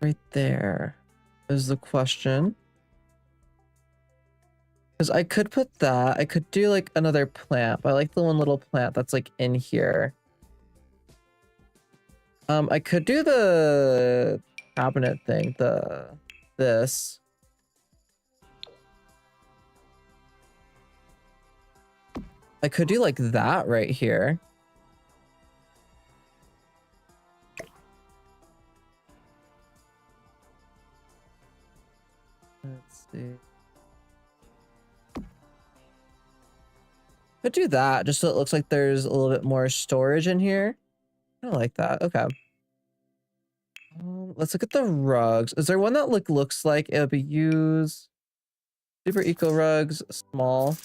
Right there is the question. Because I could put that. I could do like another plant, but I like the one little plant that's like in here. I could do the cabinet thing, this. I could do like that right here. Let's see. Could do that just so it looks like there's a little bit more storage in here. I like that. Okay. Let's look at the rugs. Is there one that looks like it would be used? Super eco rugs, small.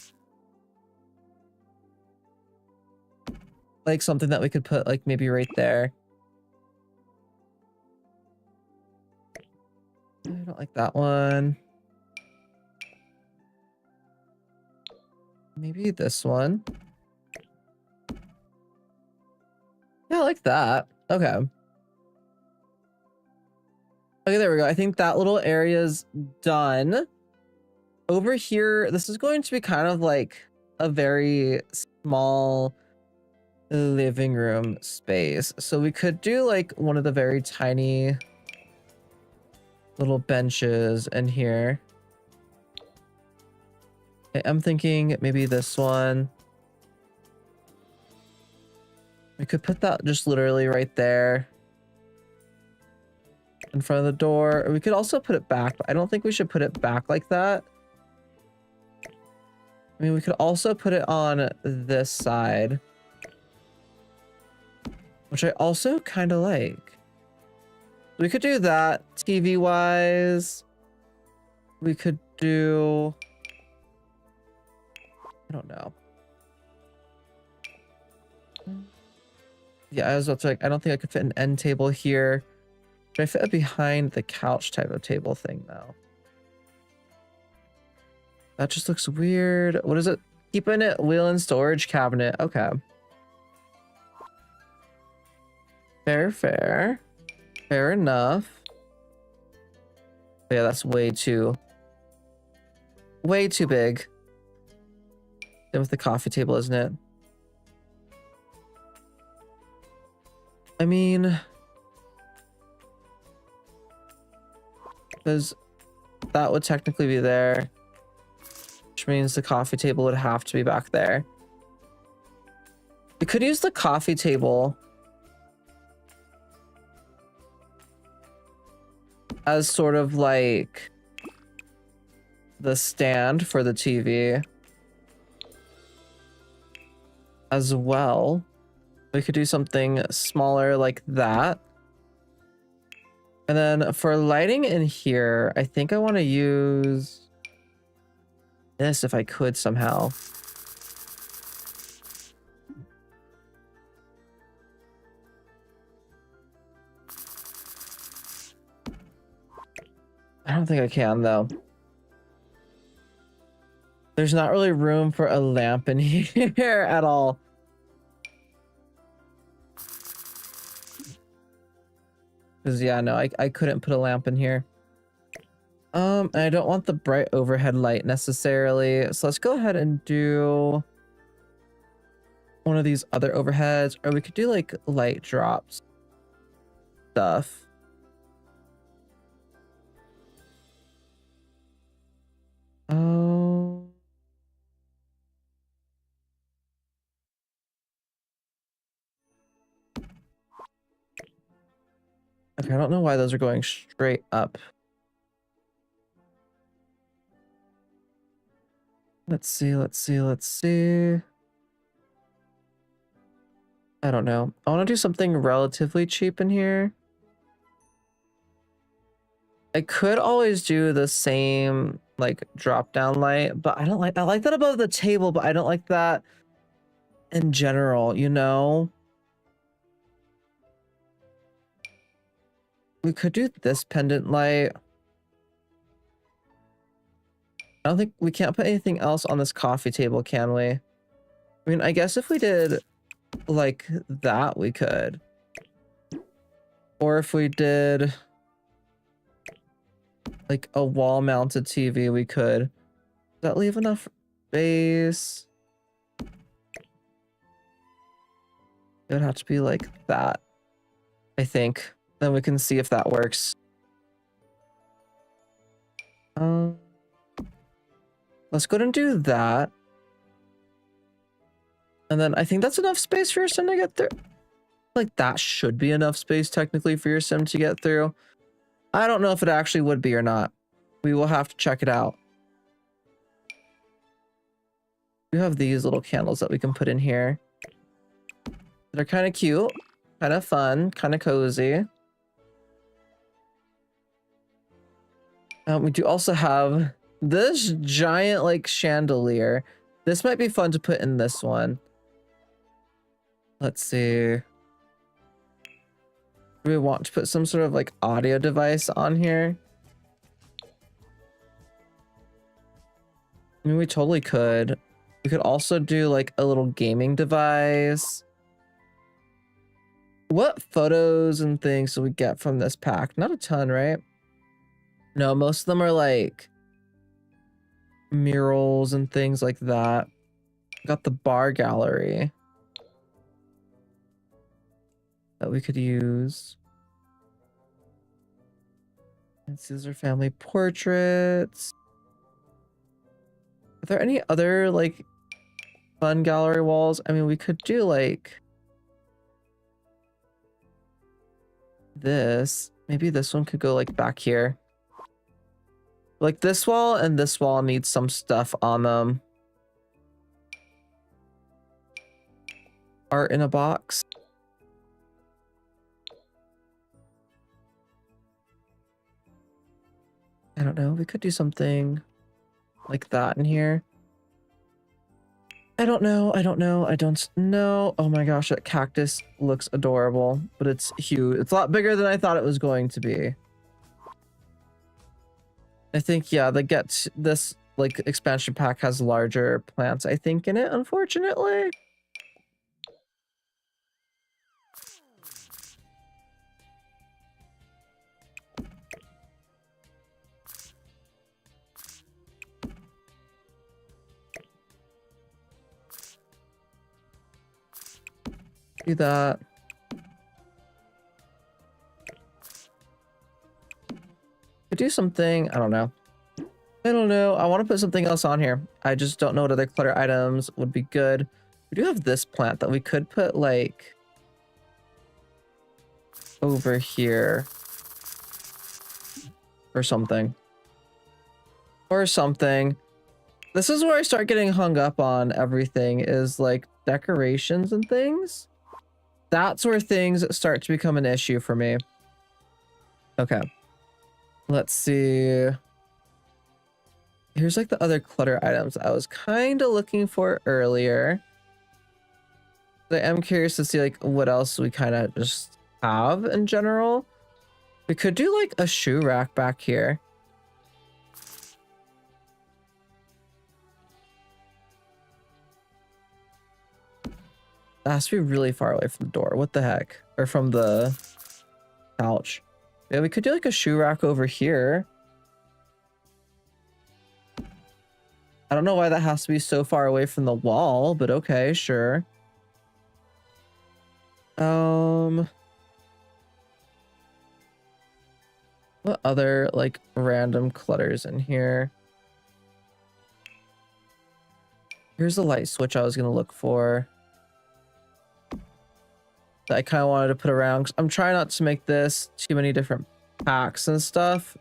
Like something that we could put like maybe right there. I don't like that one. Maybe this one. Yeah, I like that. Okay. Okay, there we go. I think that little area's done. Over here, this is going to be kind of like a very small living room space. So we could do like one of the very tiny little benches in here. Okay, I'm thinking maybe this one. We could put that just literally right there in front of the door. Or we could also put it back, but I don't think we should put it back like that. I mean, we could also put it on this side, which I also kind of like. We could do that TV wise. We could do, I don't know. Yeah, I was about to like, I don't think I could fit an end table here. Should I fit it behind the couch type of table thing though? That just looks weird. What is it? Keeping it wheel and storage cabinet. Okay. Fair, fair. Fair enough. Yeah, that's way too big. Same with the coffee table, isn't it? I mean, because that would technically be there, which means the coffee table would have to be back there. We could use the coffee table as sort of like the stand for the TV as well. We could do something smaller like that. And then for lighting in here, I think I want to use this if I could somehow. I don't think I can though. There's not really room for a lamp in here at all. Because yeah, no, I couldn't put a lamp in here. And I don't want the bright overhead light necessarily. So let's go ahead and do one of these other overheads, or we could do like light drops stuff. Oh. Okay, I don't know why those are going straight up. Let's see, let's see, let's see. I don't know. I want to do something relatively cheap in here. I could always do the same like drop down light, but I like that above the table, but I don't like that in general, you know? We could do this pendant light. I don't think we can't put anything else on this coffee table, can we? I mean, I guess if we did like that, we could. Or if we did like a wall mounted TV, we could. Does that leave enough space? It would have to be like that, I think. Then we can see if that works. Let's go ahead and do that. And then I think that's enough space for your sim to get through. Like that should be enough space technically for your sim to get through. I don't know if it actually would be or not. We will have to check it out. We have these little candles that we can put in here. They're kind of cute, kind of fun, kind of cozy. We do also have this giant like chandelier. This might be fun to put in this one. Let's see. Do we want to put some sort of like audio device on here? I mean, we totally could. We could also do like a little gaming device. What photos and things do we get from this pack? Not a ton, right? No, most of them are like murals and things like that. Got the bar gallery that we could use. And these are family portraits. Are there any other like fun gallery walls? I mean, we could do like this. Maybe this one could go like back here. Like this wall and this wall needs some stuff on them. Art in a box. I don't know. We could do something like that in here. I don't know. I don't know. I don't know. Oh my gosh, that cactus looks adorable, but it's huge. It's a lot bigger than I thought it was going to be. I think, yeah, this like expansion pack has larger plants, I think, in it, unfortunately. Do that. Could do something. I don't know. I don't know. I want to put something else on here. I just don't know what other clutter items would be good. We do have this plant that we could put like over here or something. Or something. This is where I start getting hung up on everything, is like decorations and things. That's where things start to become an issue for me. Okay. Let's see. Here's like the other clutter items I was kind of looking for earlier. I am curious to see like what else we kind of just have in general. We could do like a shoe rack back here. That has to be really far away from the door. What the heck? Or from the couch. Yeah, we could do like a shoe rack over here. I don't know why that has to be so far away from the wall, but okay, sure. What other like random clutters in here? Here's the light switch I was gonna look for. That I kind of wanted to put around, 'cause I'm trying not to make this too many different packs and stuff.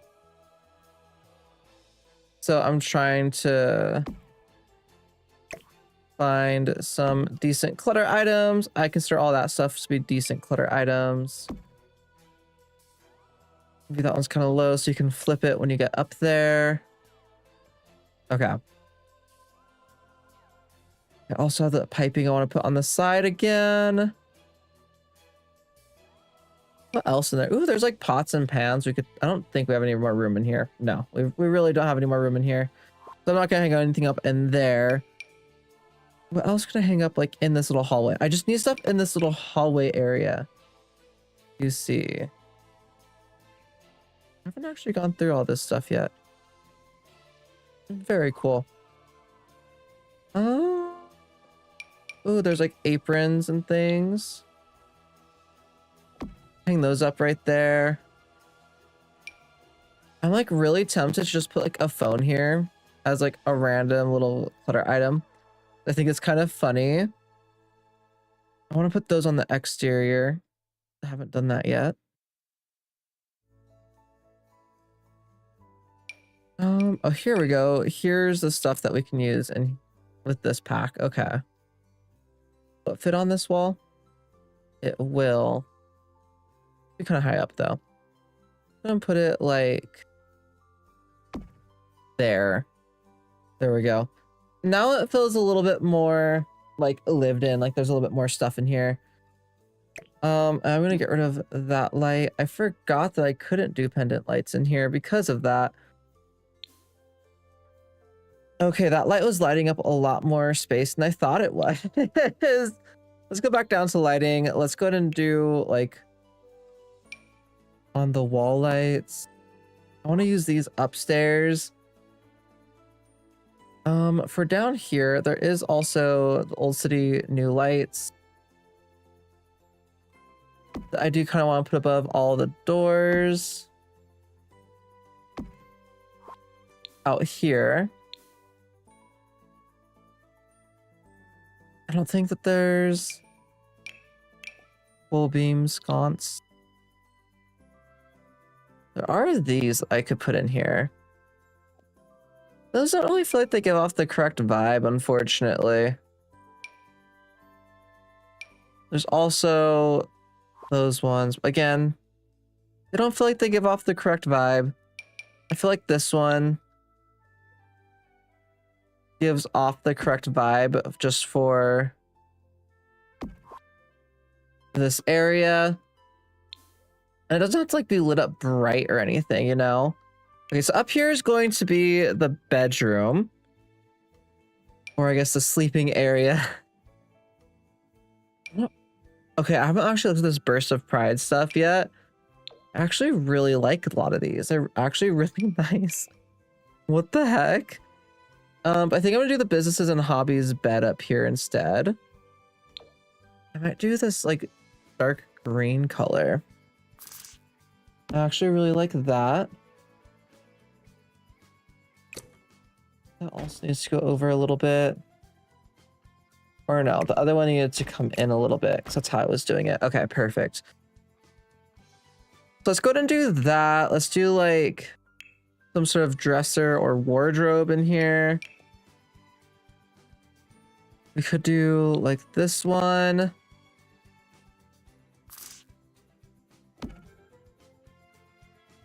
So I'm trying to find some decent clutter items. I consider all that stuff to be decent clutter items. Maybe that one's kind of low so you can flip it when you get up there. Okay. I also have the piping I want to put on the side again. What else in there? Ooh, there's like pots and pans. We could. I don't think we have any more room in here. No, we really don't have any more room in here. So I'm not gonna hang anything up in there. What else can I hang up like in this little hallway? I just need stuff in this little hallway area. You see. I haven't actually gone through all this stuff yet. Very cool. Oh. Ooh, there's like aprons and things. Hang those up right there. I'm like really tempted to just put like a phone here as like a random little clutter item. I think it's kind of funny. I want to put those on the exterior. I haven't done that yet. Oh, here we go. Here's the stuff that we can use and with this pack. Okay. Will it fit on this wall? It will. Be kind of high up though. I'm gonna put it like there. There we go. Now it feels a little bit more like lived in, like there's a little bit more stuff in here. I'm gonna get rid of that light. I forgot that I couldn't do pendant lights in here because of that. Okay, that light was lighting up a lot more space than I thought it was. Let's go back down to lighting. Let's go ahead and do like on the wall lights. I want to use these upstairs. For down here, there is also the Old City new lights. I do kind of want to put above all the doors. Out here. I don't think that there's full beam sconce. There are these I could put in here. Those don't really feel like they give off the correct vibe, unfortunately. There's also those ones. Again, they don't feel like they give off the correct vibe. I feel like this one gives off the correct vibe just for this area. And it doesn't have to like be lit up bright or anything, you know? Okay, so up here is going to be the bedroom. Or I guess the sleeping area. Okay, I haven't actually looked at this Burst of Pride stuff yet. I actually really like a lot of these. They're actually really nice. What the heck? I think I'm gonna do the businesses and hobbies bed up here instead. I might do this like dark green color. I actually really like that. That also needs to go over a little bit. Or no, the other one needed to come in a little bit because that's how I was doing it. Okay, perfect. So let's go ahead and do that. Let's do like some sort of dresser or wardrobe in here. We could do like this one.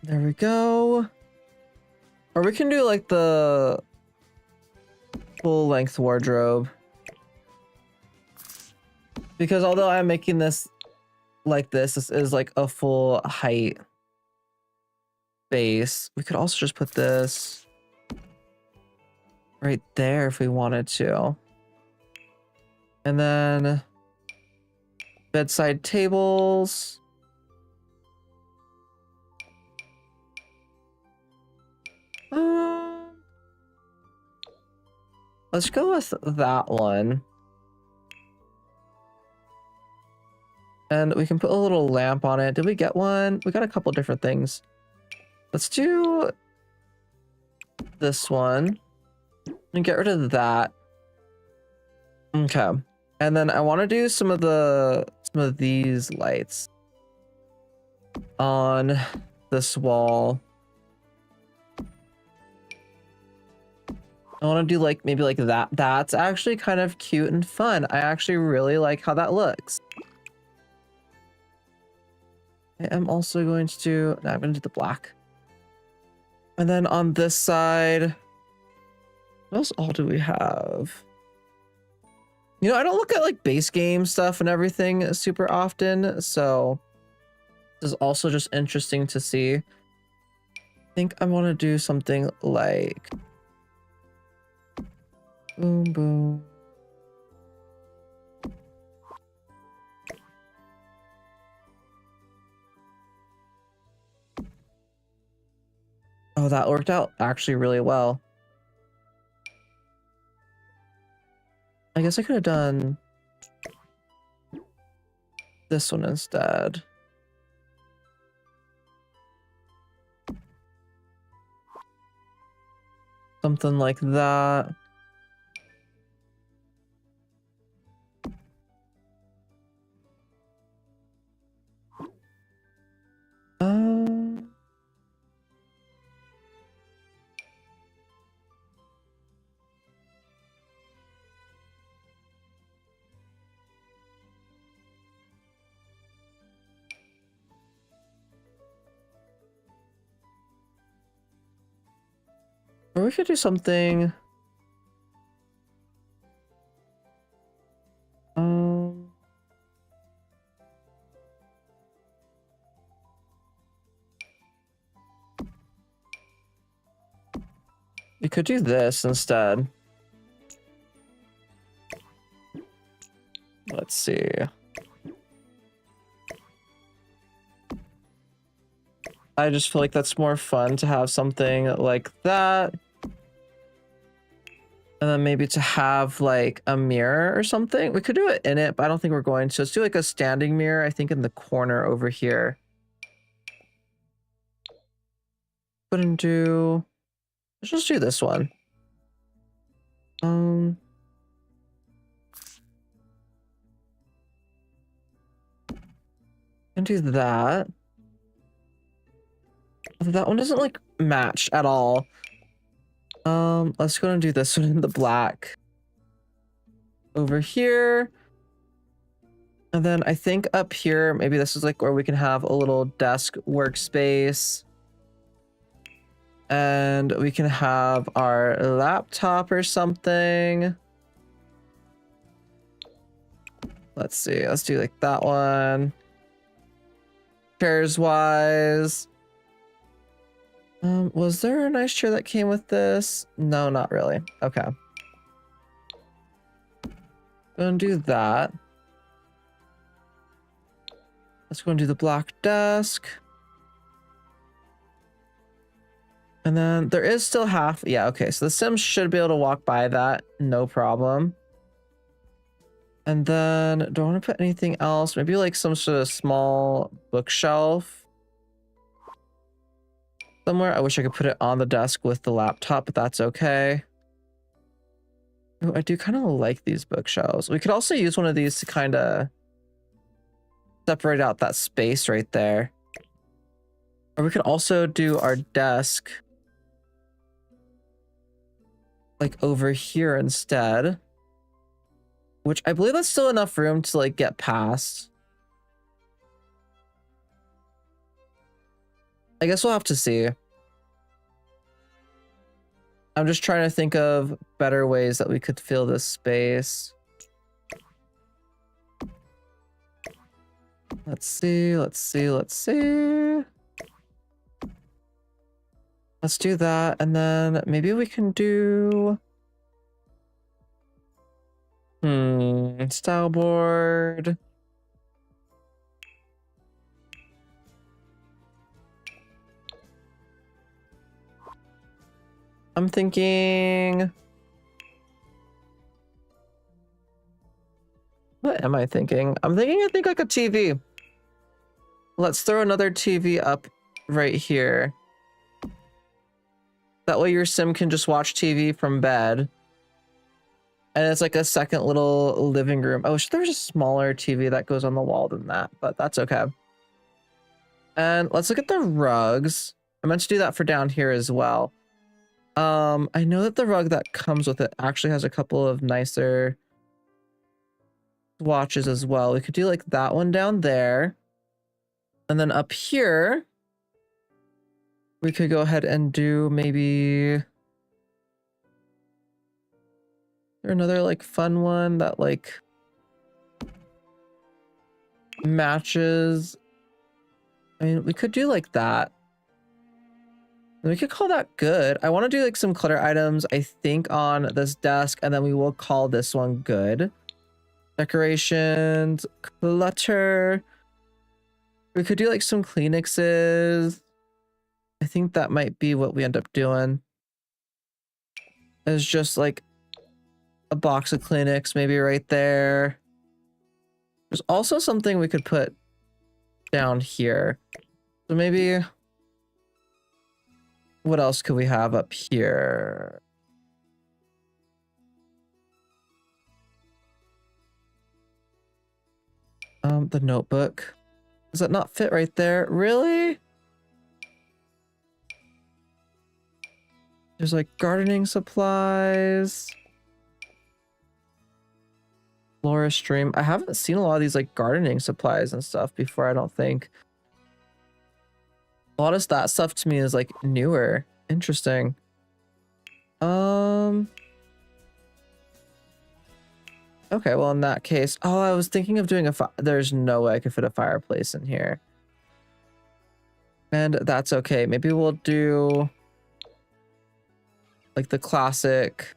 There we go. Or we can do like the full length wardrobe. Because although I'm making this like this is like a full height base. We could also just put this right there if we wanted to. And then bedside tables. Let's go with that one. And we can put a little lamp on it. Did we get one? We got a couple different things. Let's do this one and get rid of that. Okay. And then I want to do some of these lights on this wall. I want to do like maybe like that. That's actually kind of cute and fun. I actually really like how that looks. I am also going to do, no, I'm going to do the black. And then on this side, what else all do we have? You know, I don't look at like base game stuff and everything super often, so this is also just interesting to see. I think I want to do something like boom, boom. Oh, that worked out actually really well. I guess I could have done this one instead. Something like that. Or we could do something could do this instead. Let's see. I just feel like that's more fun to have something like that. And then maybe to have like a mirror or something. We could do it in it, but I don't think we're going to. Let's do like a standing mirror, I think in the corner over here. Let's just do this one. And do that. That one doesn't like match at all. Let's go and do this one in the black. Over here. And then I think up here, maybe this is like where we can have a little desk workspace. And we can have our laptop or something. Let's see, let's do like that one. Chairs wise. Was there a nice chair that came with this? No, not really. Okay. Gonna do that. Let's go and do the black desk. And then there is still half. Yeah, okay. So the Sims should be able to walk by that. No problem. And then don't want to put anything else. Maybe like some sort of small bookshelf somewhere. I wish I could put it on the desk with the laptop, but that's okay. Ooh, I do kind of like these bookshelves. We could also use one of these to kind of separate out that space right there. Or we could also do our desk like over here instead, which I believe that's still enough room to like get past. I guess we'll have to see. I'm just trying to think of better ways that we could fill this space. Let's see. Let's do that, and then maybe we can do style board. I'm thinking, what am I thinking? I think like a TV. Let's throw another TV up right here. That way your sim can just watch TV from bed. And it's like a second little living room. I wish there was a smaller TV that goes on the wall than that, but that's okay. And let's look at the rugs. I meant to do that for down here as well. I know that the rug that comes with it actually has a couple of nicer swatches as well. We could do like that one down there. And then up here, we could go ahead and do maybe another like fun one that like matches. I mean, we could do like that. We could call that good. I want to do like some clutter items, I think, on this desk, and then we will call this one good. Decorations, clutter. We could do like some Kleenexes. I think that might be what we end up doing. It's just like a box of Kleenex, maybe right there. There's also something we could put down here. So maybe, what else could we have up here? The notebook. Does that not fit right there? Really? There's like gardening supplies. Flora stream. I haven't seen a lot of these like gardening supplies and stuff before, I don't think. A lot of that stuff to me is like newer. Interesting. Okay, well in that case, oh, I was thinking of doing there's no way I could fit a fireplace in here. And that's okay. Maybe we'll do like the classic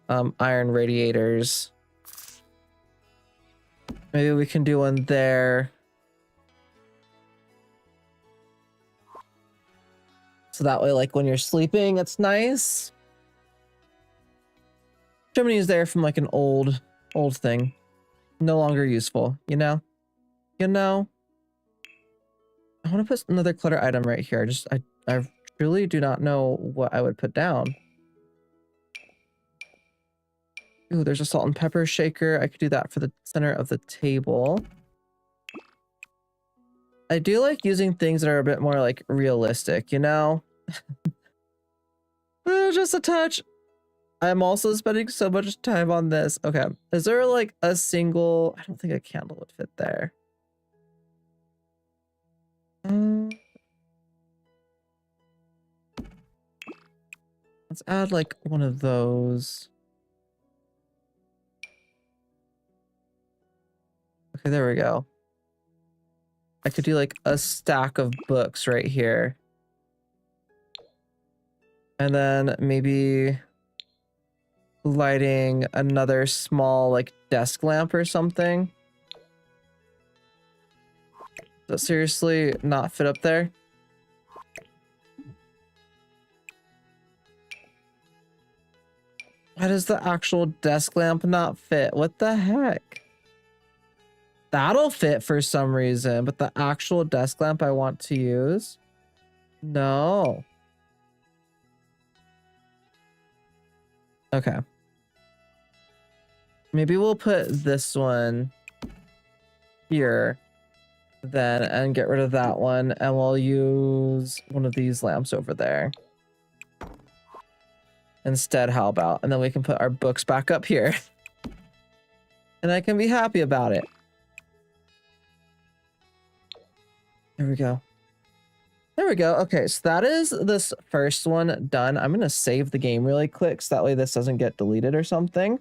iron radiators. Maybe we can do one there. So that way, like when you're sleeping, it's nice. Chimney is there from like an old thing. No longer useful, you know? You know? I want to put another clutter item right here. I truly do not know what I would put down. Ooh, there's a salt and pepper shaker. I could do that for the center of the table. I do like using things that are a bit more like realistic, you know? Just a touch. I'm also spending so much time on this. Okay. Is there like a single... I don't think a candle would fit there. Let's add like one of those. Okay, there we go. I could do like a stack of books right here. And then maybe lighting another small like desk lamp or something. Does that seriously not fit up there? Why does the actual desk lamp not fit? What the heck? That'll fit for some reason, but the actual desk lamp I want to use? No. Okay. Maybe we'll put this one here then and get rid of that one, and we'll use one of these lamps over there. Instead, how about? And then we can put our books back up here. And I can be happy about it. There we go. There we go. Okay, so that is this first one done. I'm going to save the game really quick so that way this doesn't get deleted or something.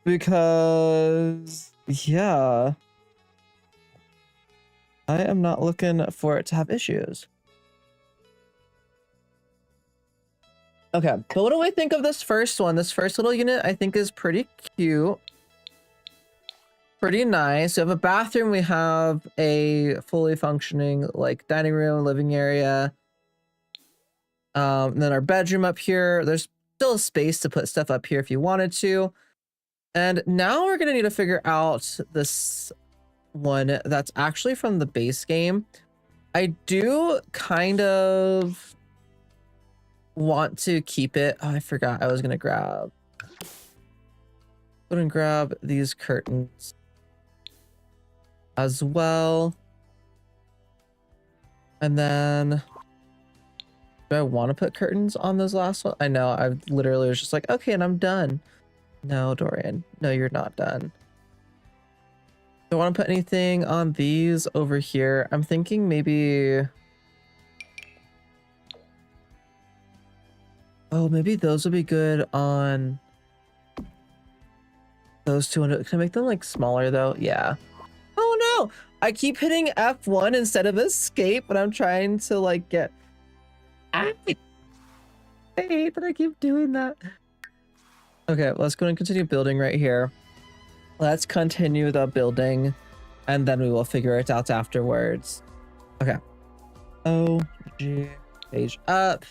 Because, yeah. I am not looking for it to have issues. Okay, but what do I think of this first one? This first little unit I think is pretty cute. Pretty nice. We have a bathroom. We have a fully functioning like dining room, living area. And then our bedroom up here. There's still a space to put stuff up here if you wanted to. And now we're gonna need to figure out this one that's actually from the base game. I do kind of want to keep it. Oh, I forgot I was gonna grab. Go and grab these curtains as well. And then do I want to put curtains on those last one? I know I literally was just like, okay, and I'm done. No, Dorian, no, you're not done. Do I want to put anything on these over here? I'm thinking maybe, oh, maybe those would be good on those two. Can I make them like smaller though? Yeah. Oh no, I keep hitting F1 instead of escape, but I'm trying to like get... I hate that I keep doing that. Okay, let's go and continue building right here. Let's continue the building and then we will figure it out afterwards. Okay. OG page up.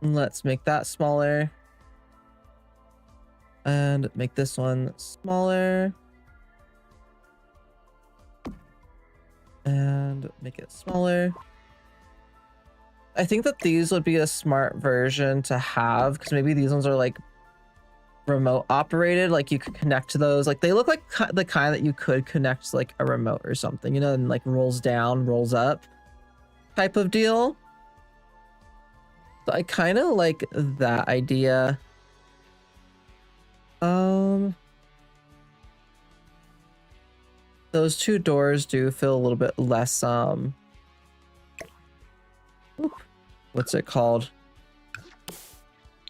Let's make that smaller. And make this one smaller. And make it smaller. I think that these would be a smart version to have because maybe these ones are like remote operated, like you could connect to those. Like they look like the kind that you could connect to like a remote or something, you know, and like rolls down, rolls up type of deal. So I kind of like that idea. Those two doors do feel a little bit less what's it called?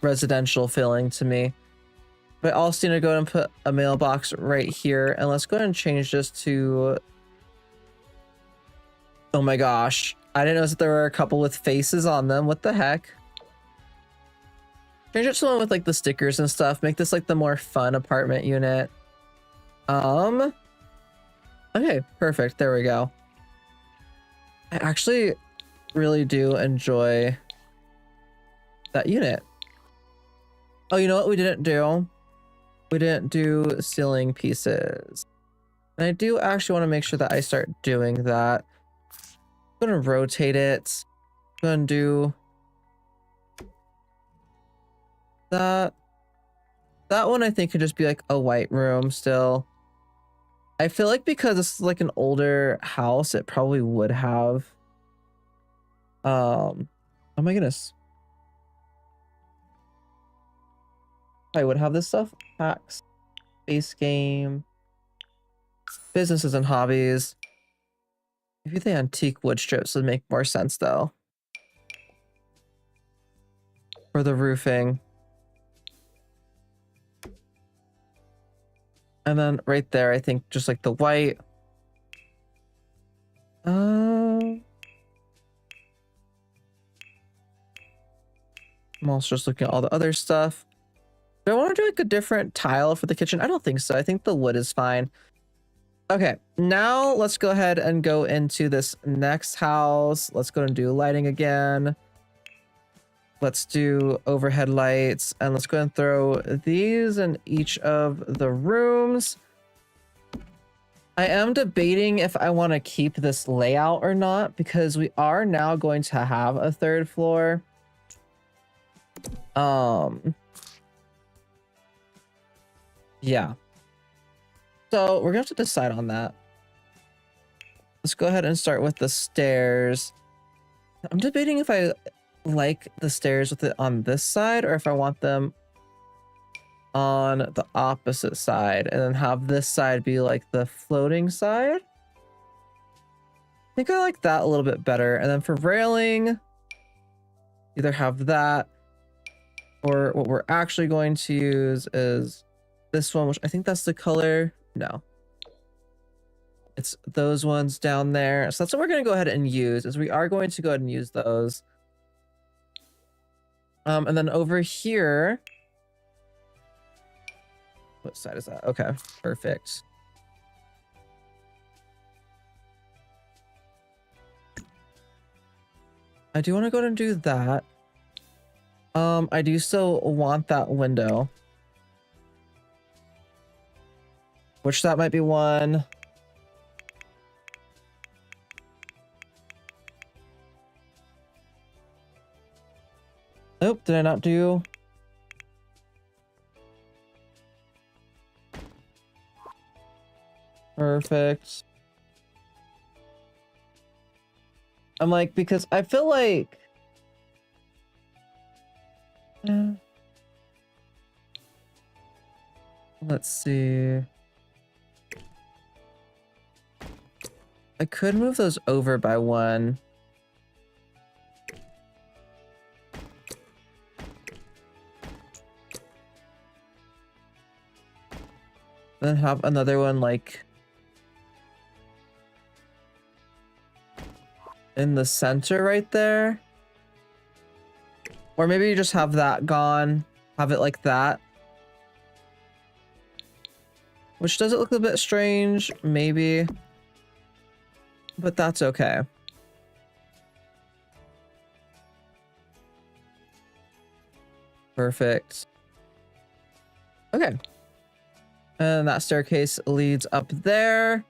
Residential feeling to me. But I also need to go ahead and put a mailbox right here. And let's go ahead and change this to... Oh my gosh. I didn't know that there were a couple with faces on them. What the heck? Change it to one with like the stickers and stuff. Make this like the more fun apartment unit. Okay, perfect. There we go. I actually really do enjoy that unit. Oh, you know what we didn't do? We didn't do ceiling pieces. And I do actually want to make sure that I start doing that. I'm gonna rotate it. I'm gonna do that. That one I think could just be like a white room still. I feel like because this is like an older house, it probably would have oh my goodness. I would have this stuff. Packs, base game, businesses and hobbies. Maybe the antique wood strips would make more sense though. For the roofing. And then right there, I think just like the white. I'm also just looking at all the other stuff. Do I want to do like a different tile for the kitchen? I don't think so. I think the wood is fine. Okay, now let's go ahead and go into this next house. Let's go and do lighting again. Let's do overhead lights, and let's go and throw these in each of the rooms. I am debating if I want to keep this layout or not, because we are now going to have a third floor. Yeah. So we're gonna have to decide on that. Let's go ahead and start with the stairs. I'm debating if I like the stairs with it on this side or if I want them on the opposite side and then have this side be like the floating side. I think I like that a little bit better. And then for railing, either have that or what we're actually going to use is this one, which I think that's the color. No. It's those ones down there. So that's what we're going to go ahead and use, is we are going to go ahead and use those. And then over here, what side is that? Okay, perfect. I do want to go ahead and do that. I do still want that window. Which that might be one. Nope, did I not do? Perfect. I'm like, because I feel like... Let's see. I could move those over by one. Then have another one like in the center right there. Or maybe you just have that gone, have it like that. Which does it look a bit strange, maybe. But that's okay. Perfect. Okay. And that staircase leads up there.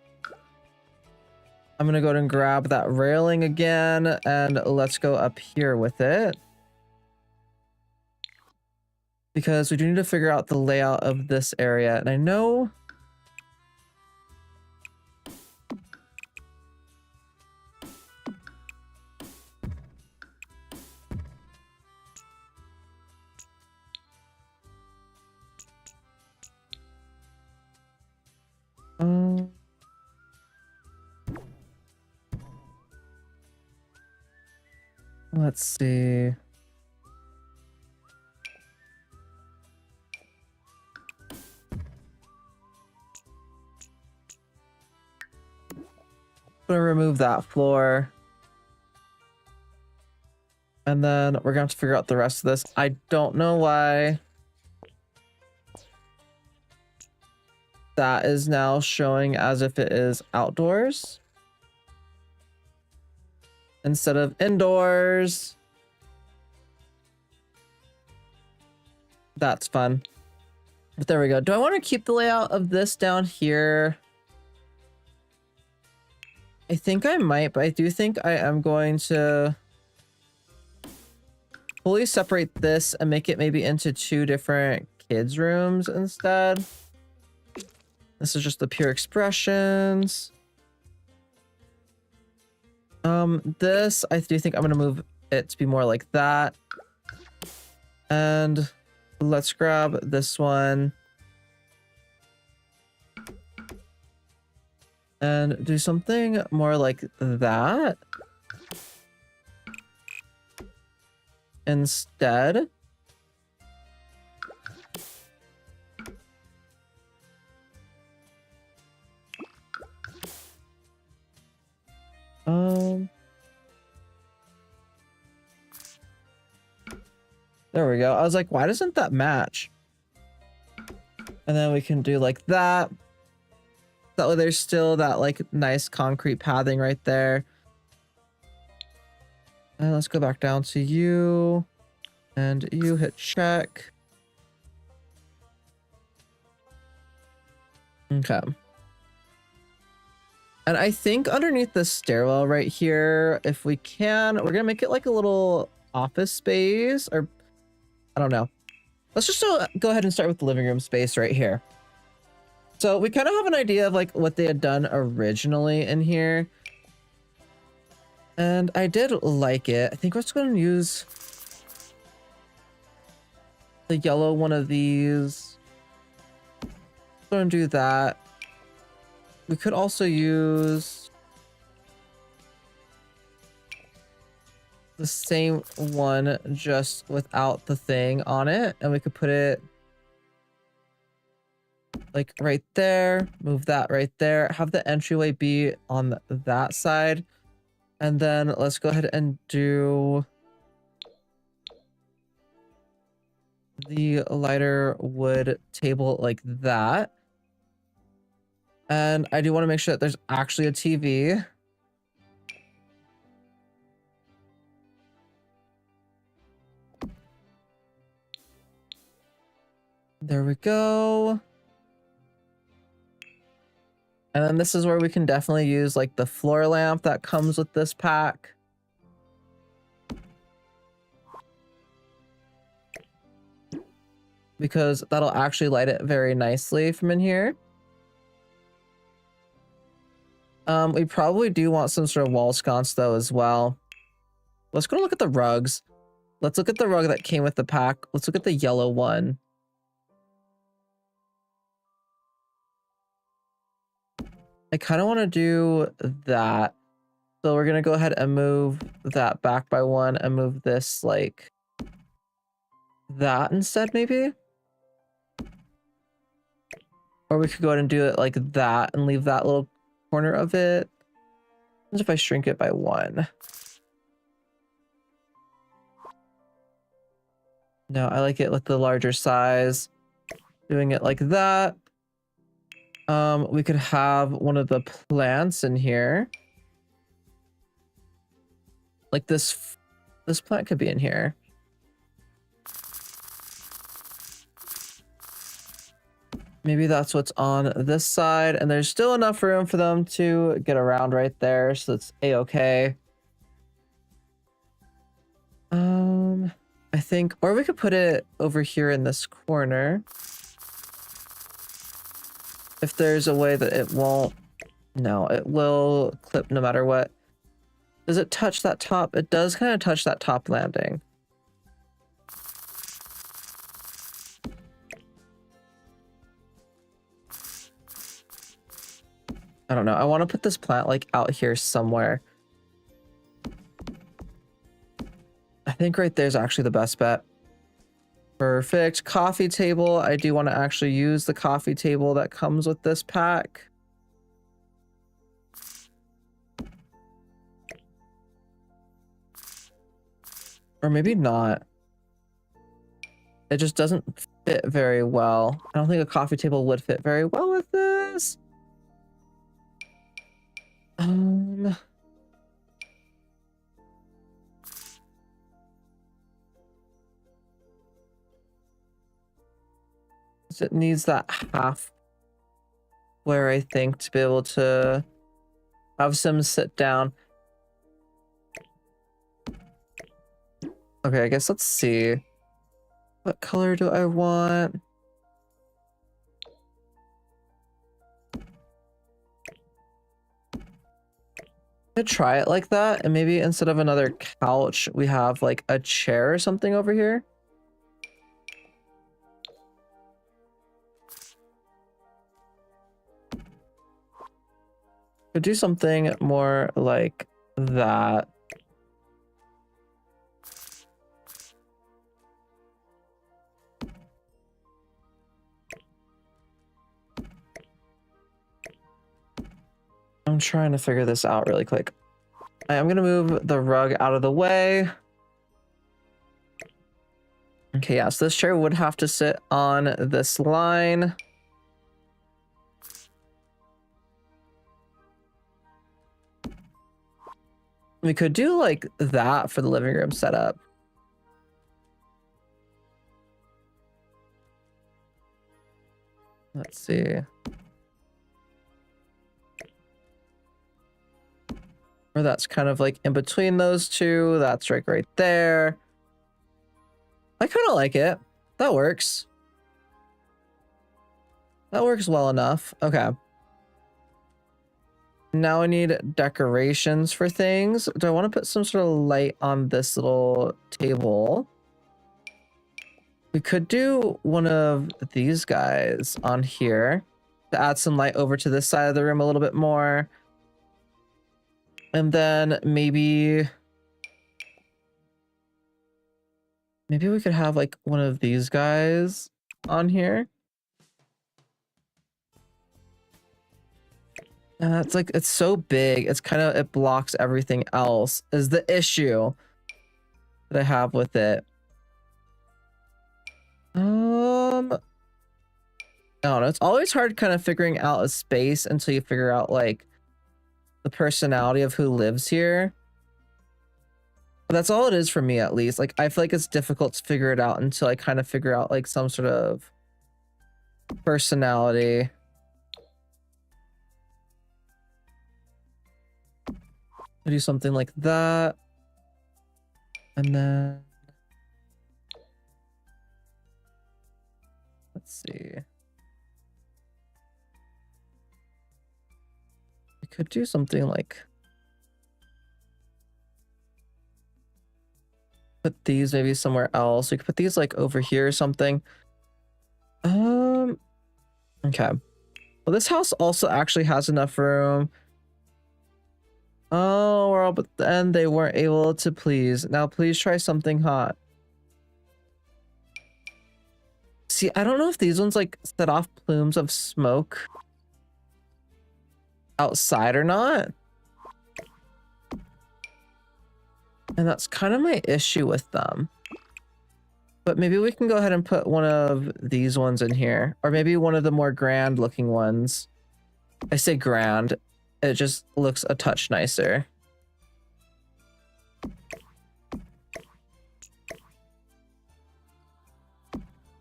I'm gonna go ahead and grab that railing again, and let's go up here with it. Because we do need to figure out the layout of this area, and I know... let's see. I'm gonna remove that floor. And then we're gonna have to figure out the rest of this. I don't know why that is now showing as if it is outdoors instead of indoors. That's fun. But there we go. Do I want to keep the layout of this down here? I think I might, but I do think I am going to fully separate this and make it maybe into 2 different kids' rooms instead. This is just the pure expressions. This, I do think I'm going to move it to be more like that. And let's grab this one. And do something more like that. Instead. There we go. I was like, why doesn't that match? And then we can do like that. That way there's still that like nice concrete pathing right there. And let's go back down to you. And you hit check. Okay. And I think underneath the stairwell right here, if we can, we're gonna make it like a little office space, or I don't know. Let's just go ahead and start with the living room space right here. So we kind of have an idea of like what they had done originally in here. And I did like it. I think we're just going to use the yellow one of these. Going to do that. We could also use the same one just without the thing on it, and we could put it like right there, move that right there, have the entryway be on that side, and then let's go ahead and do the lighter wood table like that. And I do want to make sure that there's actually a TV. There we go. And then this is where we can definitely use like the floor lamp that comes with this pack. Because that'll actually light it very nicely from in here. We probably do want some sort of wall sconce though as well. Let's go look at the rugs. Let's look at the rug that came with the pack. Let's look at the yellow one. I kind of want to do that. So we're going to go ahead and move that back by 1 and move this like that instead maybe. Or we could go ahead and do it like that and leave that little corner of it. What if I shrink it by 1? No, I like it with the larger size. Doing it like that. We could have one of the plants in here. Like this plant could be in here. Maybe that's what's on this side, and there's still enough room for them to get around right there, so it's a-okay. I think, or we could put it over here in this corner. If there's a way that it won't, no, it will clip no matter what. Does it touch that top? It does kind of touch that top landing. I don't know. I want to put this plant like out here somewhere. I think right there's actually the best bet. Perfect. Coffee table. I do want to actually use the coffee table that comes with this pack. Or maybe not. It just doesn't fit very well. I don't think a coffee table would fit very well with this. It needs that half where I think to be able to have some sit down. Okay, I guess let's see. What color do I want? Could try it like that, and maybe instead of another couch, we have like a chair or something over here. Could do something more like that. I'm trying to figure this out really quick. I'm gonna move the rug out of the way. Okay, yeah, so this chair would have to sit on this line. We could do like that for the living room setup. Let's see. Or that's kind of like in between those two. That's right there. I kind of like it. That works. That works well enough. Okay. Now I need decorations for things. Do I want to put some sort of light on this little table? We could do one of these guys on here to add some light over to this side of the room a little bit more. And then maybe we could have like one of these guys on here. It's like, it's so big. It's kind of, it blocks everything else is the issue that I have with it. I don't know. It's always hard kind of figuring out a space until you figure out like the personality of who lives here. But that's all it is for me, at least. Like, I feel like it's difficult to figure it out until I kind of figure out like some sort of personality. I do something like that. And then let's see. We could do something like put these maybe somewhere else. We could put these like over here or something. Okay. Well, this house also actually has enough room. Oh, well, but then they weren't able to please. Now please try something hot. See, I don't know if these ones like set off plumes of smoke outside or not. And that's kind of my issue with them. But maybe we can go ahead and put one of these ones in here. Or maybe one of the more grand looking ones. I say grand. It just looks a touch nicer.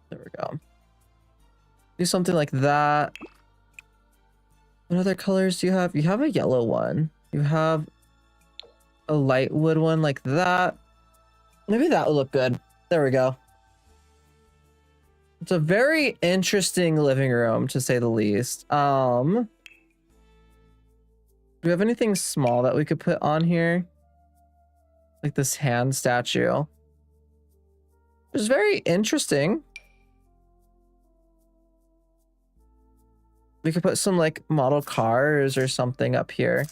There we go. Do something like that. What other colors do you have? You have a yellow one. You have a light wood one like that. Maybe that would look good. There we go. It's a very interesting living room, to say the least. Do we have anything small that we could put on here? Like this hand statue. It's very interesting. We could put some like model cars or something up here.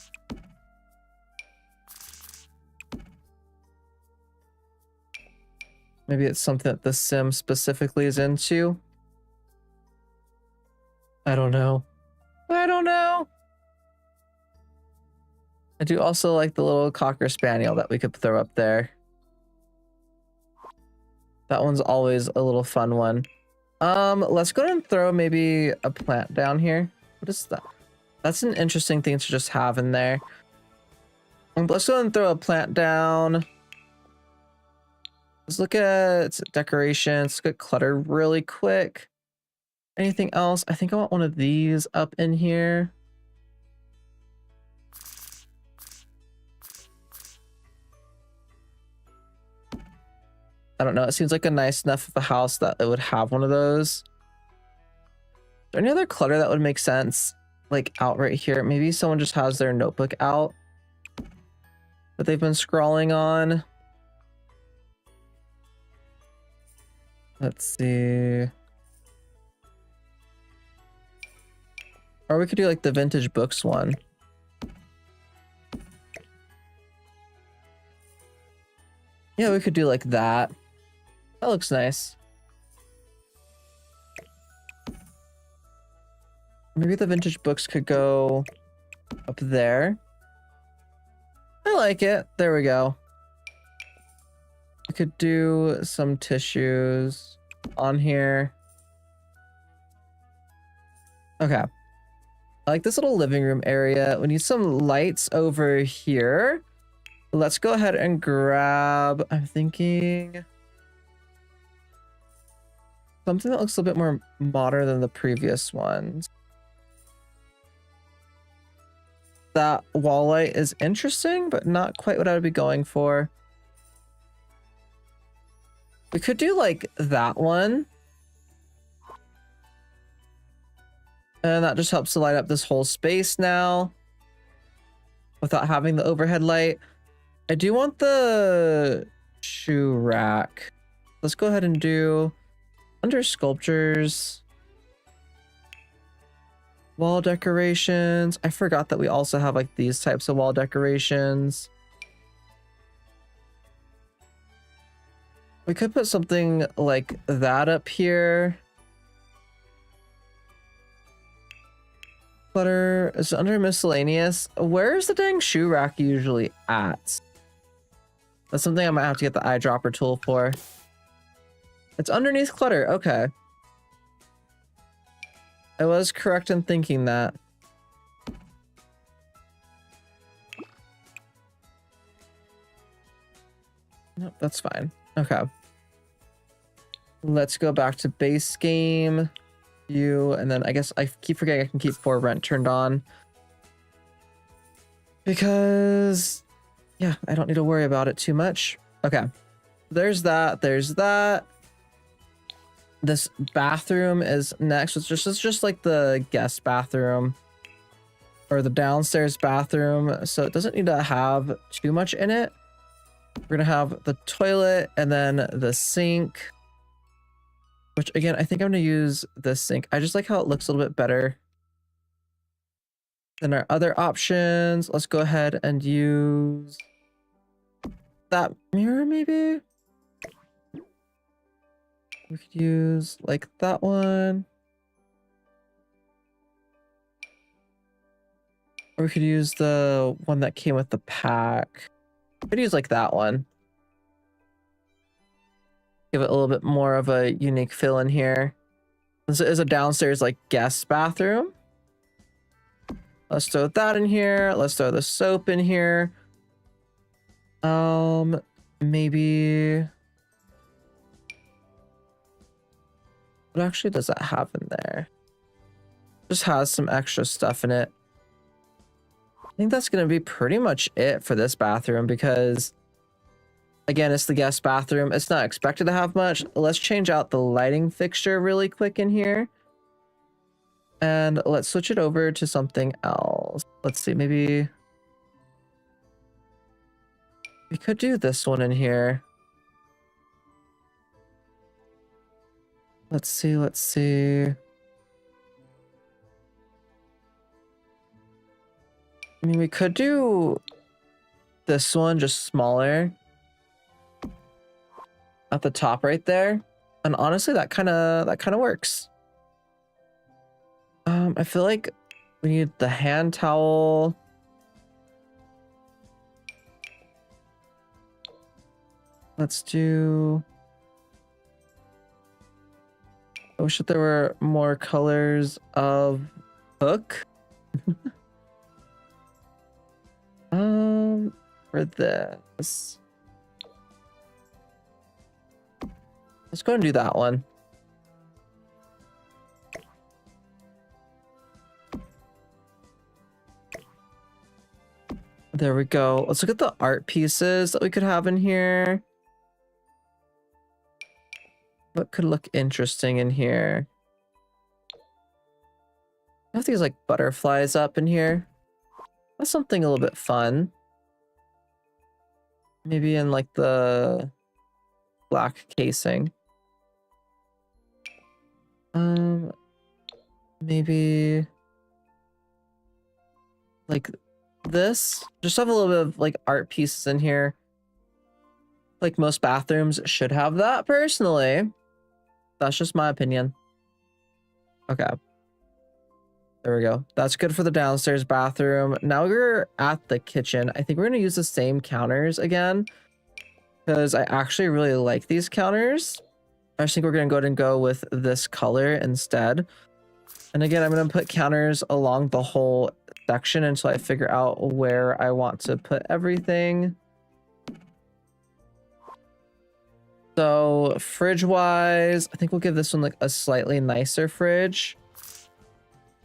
Maybe it's something that the Sim specifically is into. I don't know. I don't know. I do also like the little Cocker Spaniel that we could throw up there. That one's always a little fun one. Let's go ahead and throw maybe a plant down here. What is that? That's an interesting thing to just have in there. Let's go ahead and throw a plant down. Let's look at decorations. Let's get clutter really quick. Anything else? I think I want one of these up in here. I don't know. It seems like a nice enough of a house that it would have one of those. Is there any other clutter that would make sense? Like out right here. Maybe someone just has their notebook out that they've been scrawling on. Let's see. Or we could do like the vintage books one. Yeah, we could do like that. That looks nice. Maybe the vintage books could go up there. I like it. There we go. We could do some tissues on here. Okay. I like this little living room area. We need some lights over here. Let's go ahead and grab, I'm thinking, something that looks a bit more modern than the previous ones. That wall light is interesting, but not quite what I would be going for. We could do like that one. And that just helps to light up this whole space now without having the overhead light. I do want the shoe rack. Let's go ahead and do under sculptures, wall decorations. I forgot that we also have like these types of wall decorations. We could put something like that up here. Clutter is under miscellaneous. Where is the dang shoe rack usually at? That's something I might have to get the eyedropper tool for. It's underneath clutter. Okay. I was correct in thinking that. Nope, that's fine. Okay. Let's go back to base game. And then I guess I keep forgetting I can keep for rent turned on. Because, yeah, I don't need to worry about it too much. Okay. There's that. There's that. This bathroom is next. It's just like the guest bathroom. Or the downstairs bathroom. So it doesn't need to have too much in it. We're going to have the toilet and then the sink. Which, again, I think I'm going to use this sink. I just like how it looks a little bit better than our other options. Let's go ahead and use that mirror, maybe? We could use, like, that one. Or we could use the one that came with the pack. We could use, like, that one. Give it a little bit more of a unique feel in here. This is a downstairs like guest bathroom. Let's throw that in here. Let's throw the soap in here. Maybe what actually does that have in there? Just has some extra stuff in it. I think that's gonna be pretty much it for this bathroom because again, it's the guest bathroom. It's not expected to have much. Let's change out the lighting fixture really quick in here. And let's switch it over to something else. Let's see, maybe we could do this one in here. Let's see, let's see. I mean, we could do this one just smaller. At the top right there, and honestly that kind of works. I feel like we need the hand towel. Let's do wish that there were more colors of hook. For this, let's go and do that one. There we go. Let's look at the art pieces that we could have in here. What could look interesting in here? I have these like butterflies up in here. That's something a little bit fun. Maybe in like the black casing. Maybe like this. Just have a little bit of like art pieces in here. Like most bathrooms should have that personally. That's just my opinion. Okay. There we go. That's good for the downstairs bathroom. Now we're at the kitchen. I think we're going to use the same counters again because I actually really like these counters. I just think we're going to go ahead and go with this color instead. And again, I'm going to put counters along the whole section until I figure out where I want to put everything. So fridge wise, I think we'll give this one like a slightly nicer fridge.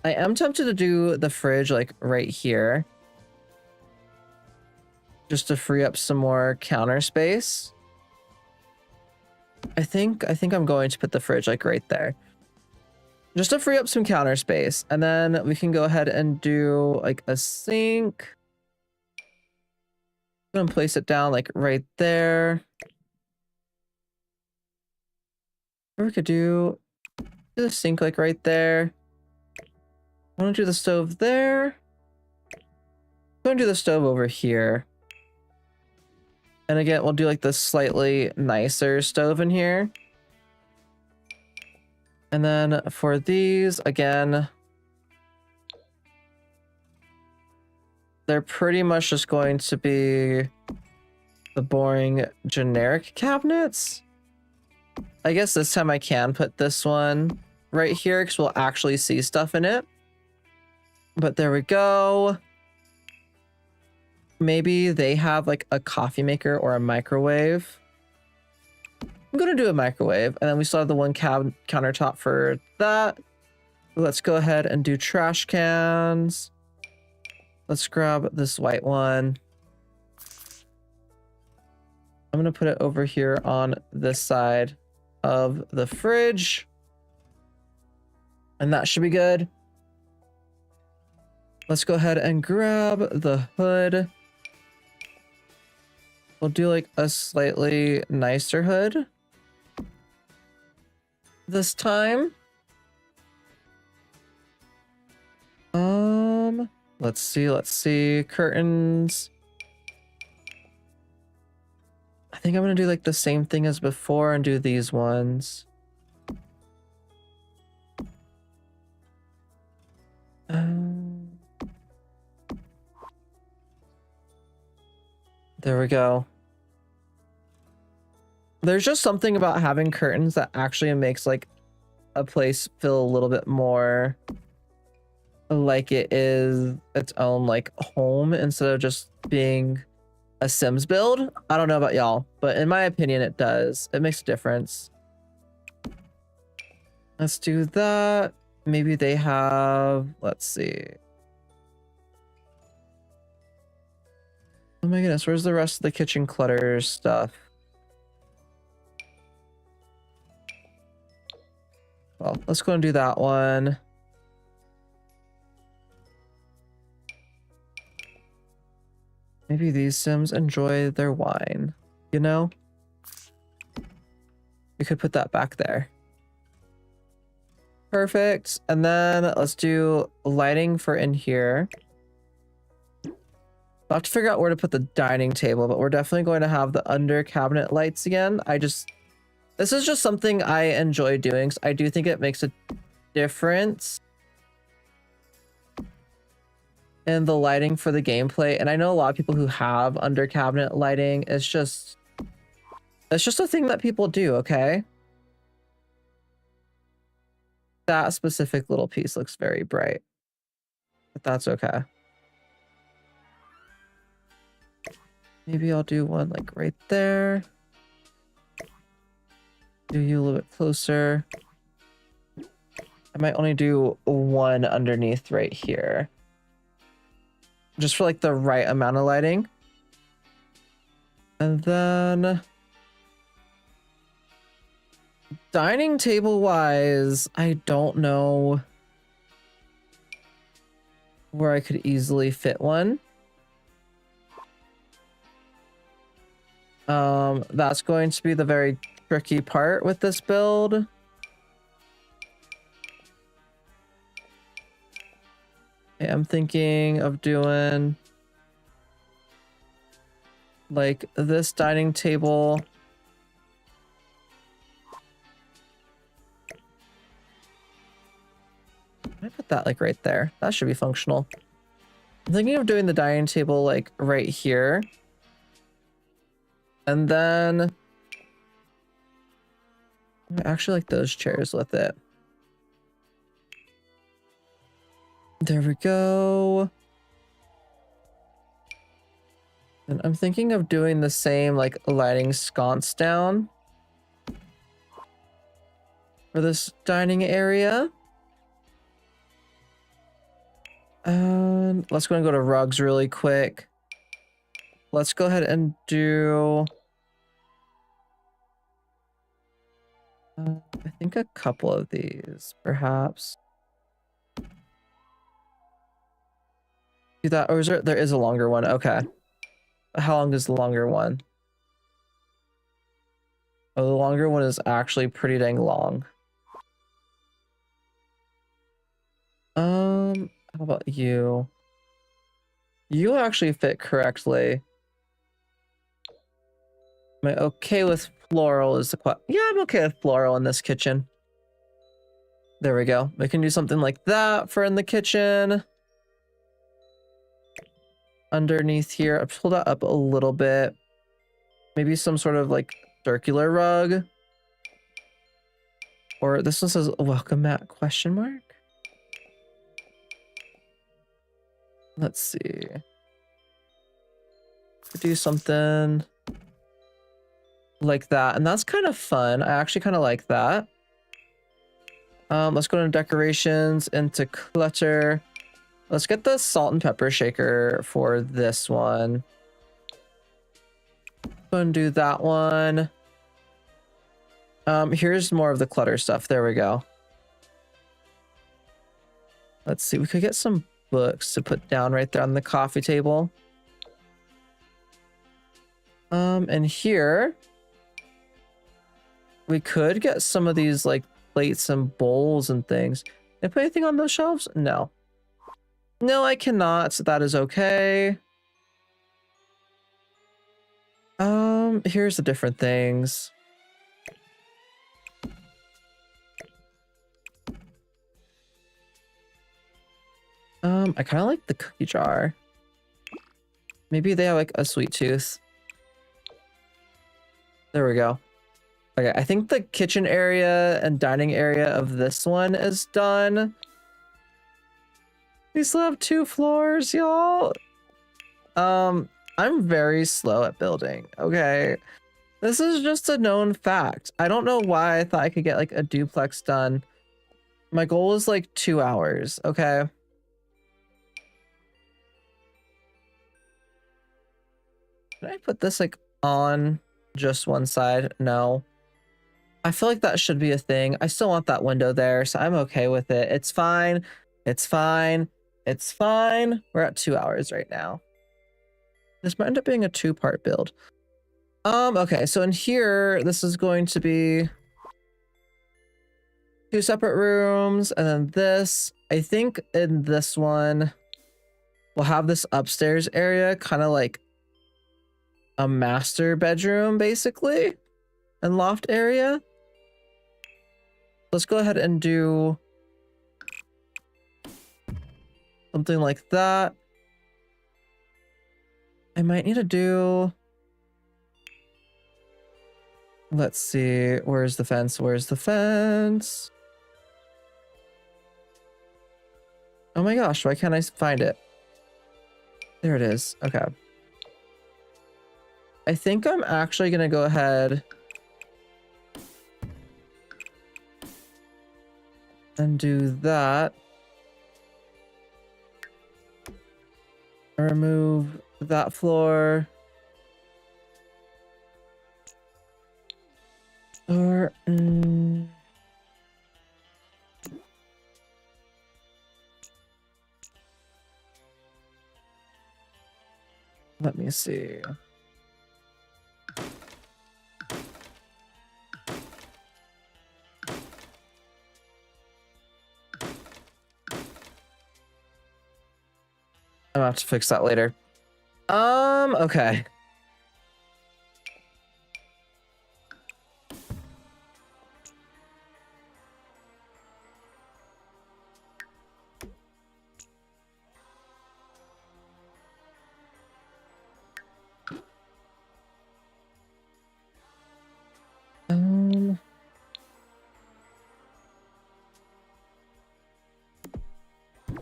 I am tempted to do the fridge like right here, just to free up some more counter space. I think I'm going to put the fridge like right there, just to free up some counter space. And then we can go ahead and do like a sink. I'm gonna place it down like right there. Or we could do the sink like right there. I want to do the stove there. I'm going to do the stove over here. And again, we'll do like the slightly nicer stove in here. And then for these, again, they're pretty much just going to be the boring generic cabinets. I guess this time I can put this one right here because we'll actually see stuff in it. But there we go. Maybe they have like a coffee maker or a microwave. I'm going to do a microwave. And then we still have the one countertop for that. Let's go ahead and do trash cans. Let's grab this white one. I'm going to put it over here on this side of the fridge. And that should be good. Let's go ahead and grab the hood. We'll do like a slightly nicer hood this time. Let's see. Curtains. I think I'm gonna do like the same thing as before and do these ones. There we go. There's just something about having curtains that actually makes like a place feel a little bit more like it is its own like home instead of just being a Sims build. I don't know about y'all, but in my opinion, it does. It makes a difference. Let's do that. Maybe they have, let's see. Oh my goodness, where's the rest of the kitchen clutter stuff? Well, let's go and do that one. Maybe these Sims enjoy their wine, you know? We could put that back there. Perfect. And then let's do lighting for in here. I'll have to figure out where to put the dining table, but we're definitely going to have the under cabinet lights again. This is just something I enjoy doing. So I do think it makes a difference in the lighting for the gameplay. And I know a lot of people who have under cabinet lighting. It's just a thing that people do, okay? that specific little piece looks very bright, but that's okay. Maybe I'll do one like right there. Do you a little bit closer. I might only do one underneath right here. Just for like the right amount of lighting. And then dining table wise, I don't know where I could easily fit one. That's going to be the very tricky part with this build. I'm thinking of doing like this dining table. I put that like right there. That should be functional. I'm thinking of doing the dining table like right here. And then I actually like those chairs with it. There we go. And I'm thinking of doing the same like lighting sconce down for this dining area. And let's go and go to rugs really quick. Let's go ahead and do I think a couple of these, perhaps. Do that, or is there is a longer one? Okay. How long is the longer one? Oh, the longer one is actually pretty dang long. How about you? You actually fit correctly. Am I okay with floral is the question. Yeah, I'm okay with floral in this kitchen. There we go. We can do something like that for in the kitchen. Underneath here, I'll pull that up a little bit. Maybe some sort of like circular rug. Or this one says welcome mat question mark. Let's see. Do something like that, and that's kind of fun. I actually kind of like that. Let's go into decorations, into clutter. Let's get the salt and pepper shaker for this one. Go and do that one. Here's more of the clutter stuff. There we go. Let's see, we could get some books to put down right there on the coffee table. And here we could get some of these like plates and bowls and things. Can I put anything on those shelves? No. No, I cannot. So that is okay. Here's the different things. I kind of like the cookie jar. Maybe they have like a sweet tooth. There we go. Okay, I think the kitchen area and dining area of this one is done. We still have 2 floors, y'all. I'm very slow at building. Okay. This is just a known fact. I don't know why I thought I could get like a duplex done. My goal is like 2 hours, okay? Can I put this like on just one side? No. I feel like that should be a thing. I still want that window there, so I'm okay with it. It's fine. It's fine. It's fine. We're at 2 hours right now. This might end up being a 2-part build. Okay, so in here, this is going to be 2 separate rooms, and then this. I think in this one, we'll have this upstairs area, kind of like a master bedroom, basically, and loft area. Let's go ahead and do something like that. I might need to do... Let's see. Where's the fence? Where's the fence? Oh my gosh, why can't I find it? There it is. Okay. I think I'm actually gonna go ahead and do that. Remove that floor. Or let me see. I'm gonna have to fix that later. Okay.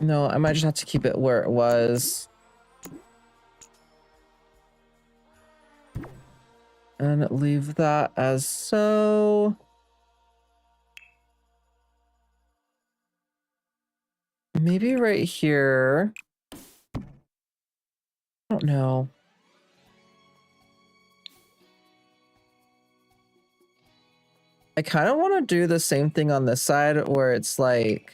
No, I might just have to keep it where it was. And leave that as so. Maybe right here. I don't know. I kind of want to do the same thing on this side where it's like...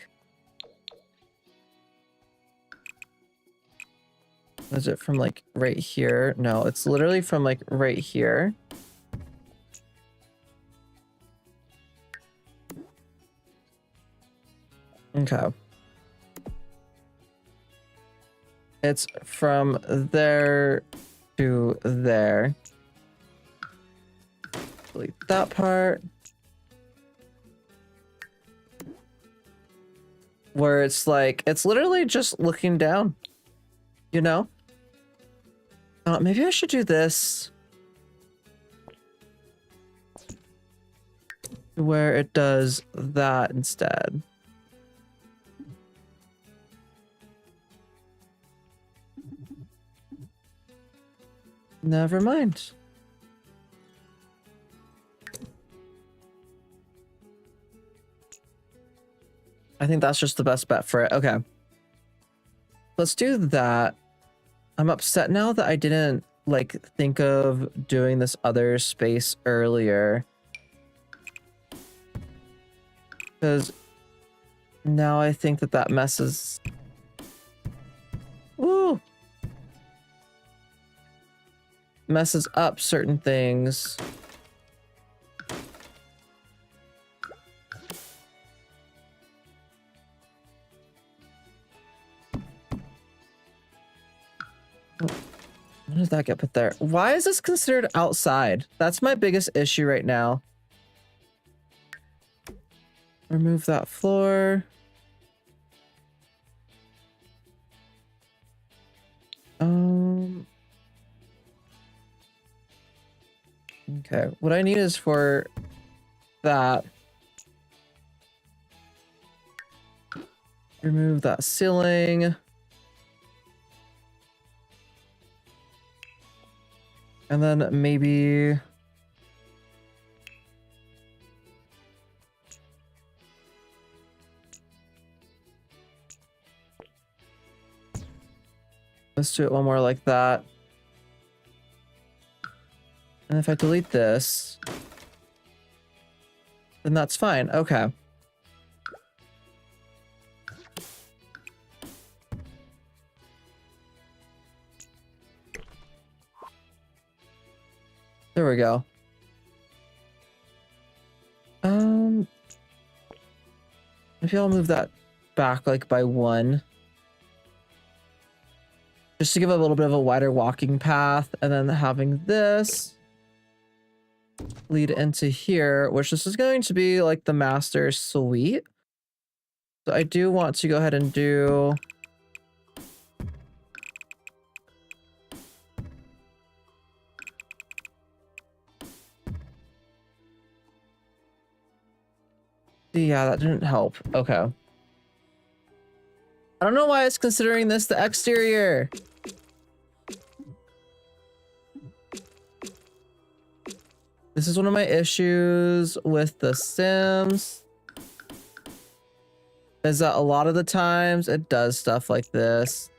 Is it from like right here? No, it's literally from like right here. Okay. It's from there to there. Delete that part. Where it's like, it's literally just looking down, you know? Maybe I should do this. Where it does that instead. Never mind. I think that's just the best bet for it. Okay. Let's do that. I'm upset now that I didn't like think of doing this other space earlier. Because now I think that that messes... Woo! Messes up certain things. When does that get put there? Why is this considered outside? That's my biggest issue right now. Remove that floor. Okay, what I need is for that. Remove that ceiling. And then maybe... Let's do it one more like that. And if I delete this, then that's fine. Okay. There we go. Maybe I'll move that back like by 1. Just to give it a little bit of a wider walking path, and then having this lead into here, which this is going to be like the master suite. So I do want to go ahead and do... Yeah, that didn't help. Okay. I I don't know why it's considering this the exterior. This is one of my issues with The Sims. Is that a lot of the times it does stuff like this.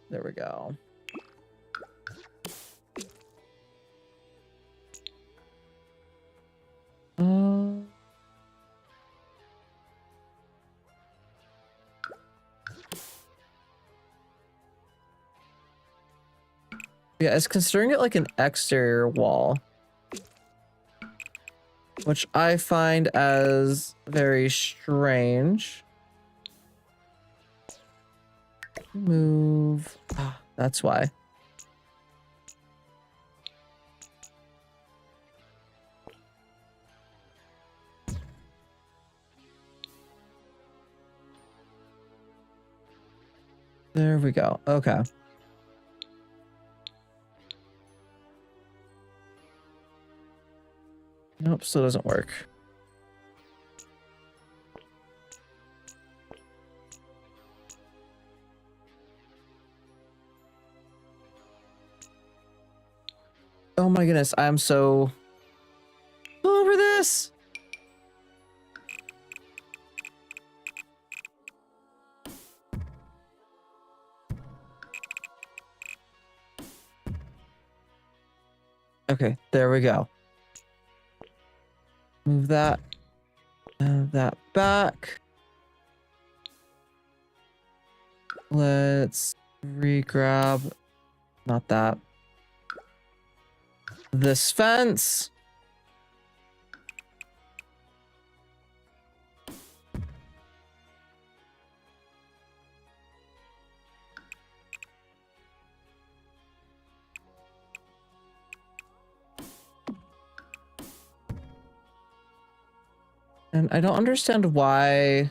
There we go. Yeah, it's considering it like an exterior wall, which I find as very strange. Move. Ah, that's why. There we go. Okay. Nope, still doesn't work. Oh my goodness, I'm so over this. Okay, there we go. Move that back. Let's re-grab, not that. This fence. And I don't understand why.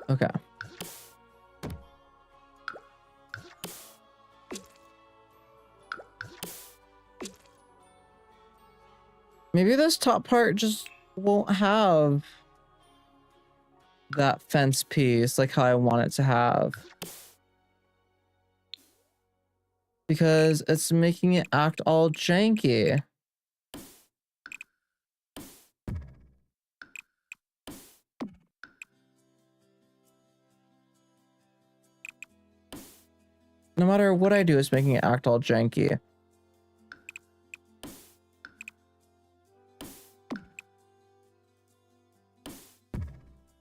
Okay. Maybe this top part just won't have that fence piece like how I want it to have. Because it's making it act all janky. No matter what I do, it's making it act all janky.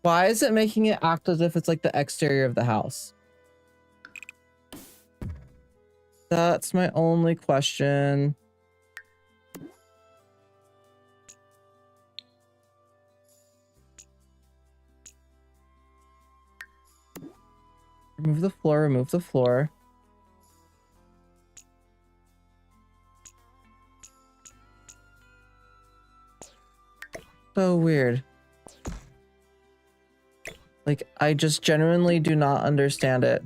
Why is it making it act as if it's like the exterior of the house? That's my only question. Remove the floor, remove the floor. So weird. Like, I just genuinely do not understand it.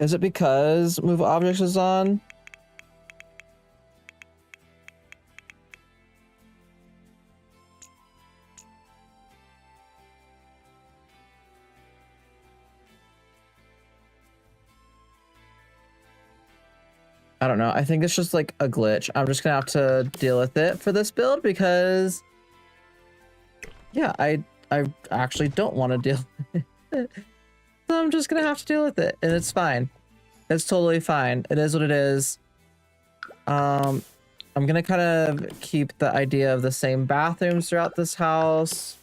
Is it because move objects is on? I don't know. I think it's just like a glitch. I'm just gonna have to deal with it for this build because, yeah, I actually don't want to deal with it. So I'm just gonna have to deal with it, and it's fine. It's totally fine. It is what it is. I'm gonna kind of keep the idea of the same bathrooms throughout this house.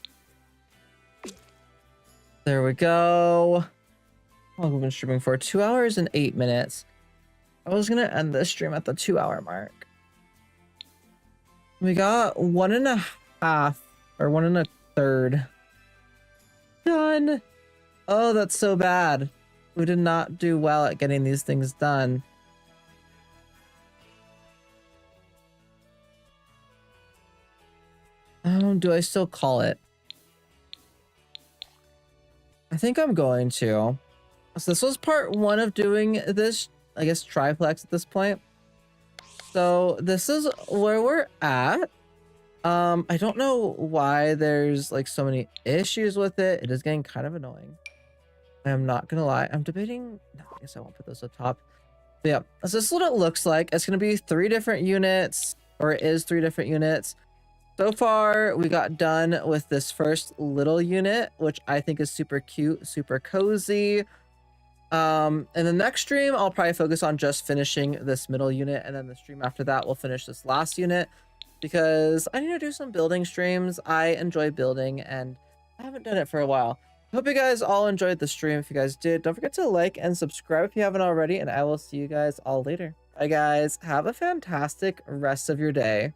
There we go. Oh, we've been streaming for 2 hours and 8 minutes. I was gonna end this stream at the 2-hour mark. We got 1.5 or 1 1/3 done. Oh, that's so bad. We did not do well at getting these things done. Do I still call it? I think I'm going to. So this was part 1 of doing this, I guess, triplex at this point. So this is where we're at. I don't know why there's like so many issues with it. It is getting kind of annoying. I am not gonna lie. I'm debating. No, I guess I won't put this up top. But yeah, so this is what it looks like. It's gonna be 3 different units, or it is 3 different units. So far, we got done with this first little unit, which I think is super cute, super cozy. In the next stream, I'll probably focus on just finishing this middle unit, and then the stream after that, we'll finish this last unit, because I need to do some building streams. I enjoy building, and I haven't done it for a while. Hope you guys all enjoyed the stream. If you guys did, don't forget to like and subscribe if you haven't already, and I will see you guys all later. Bye, guys. Have a fantastic rest of your day.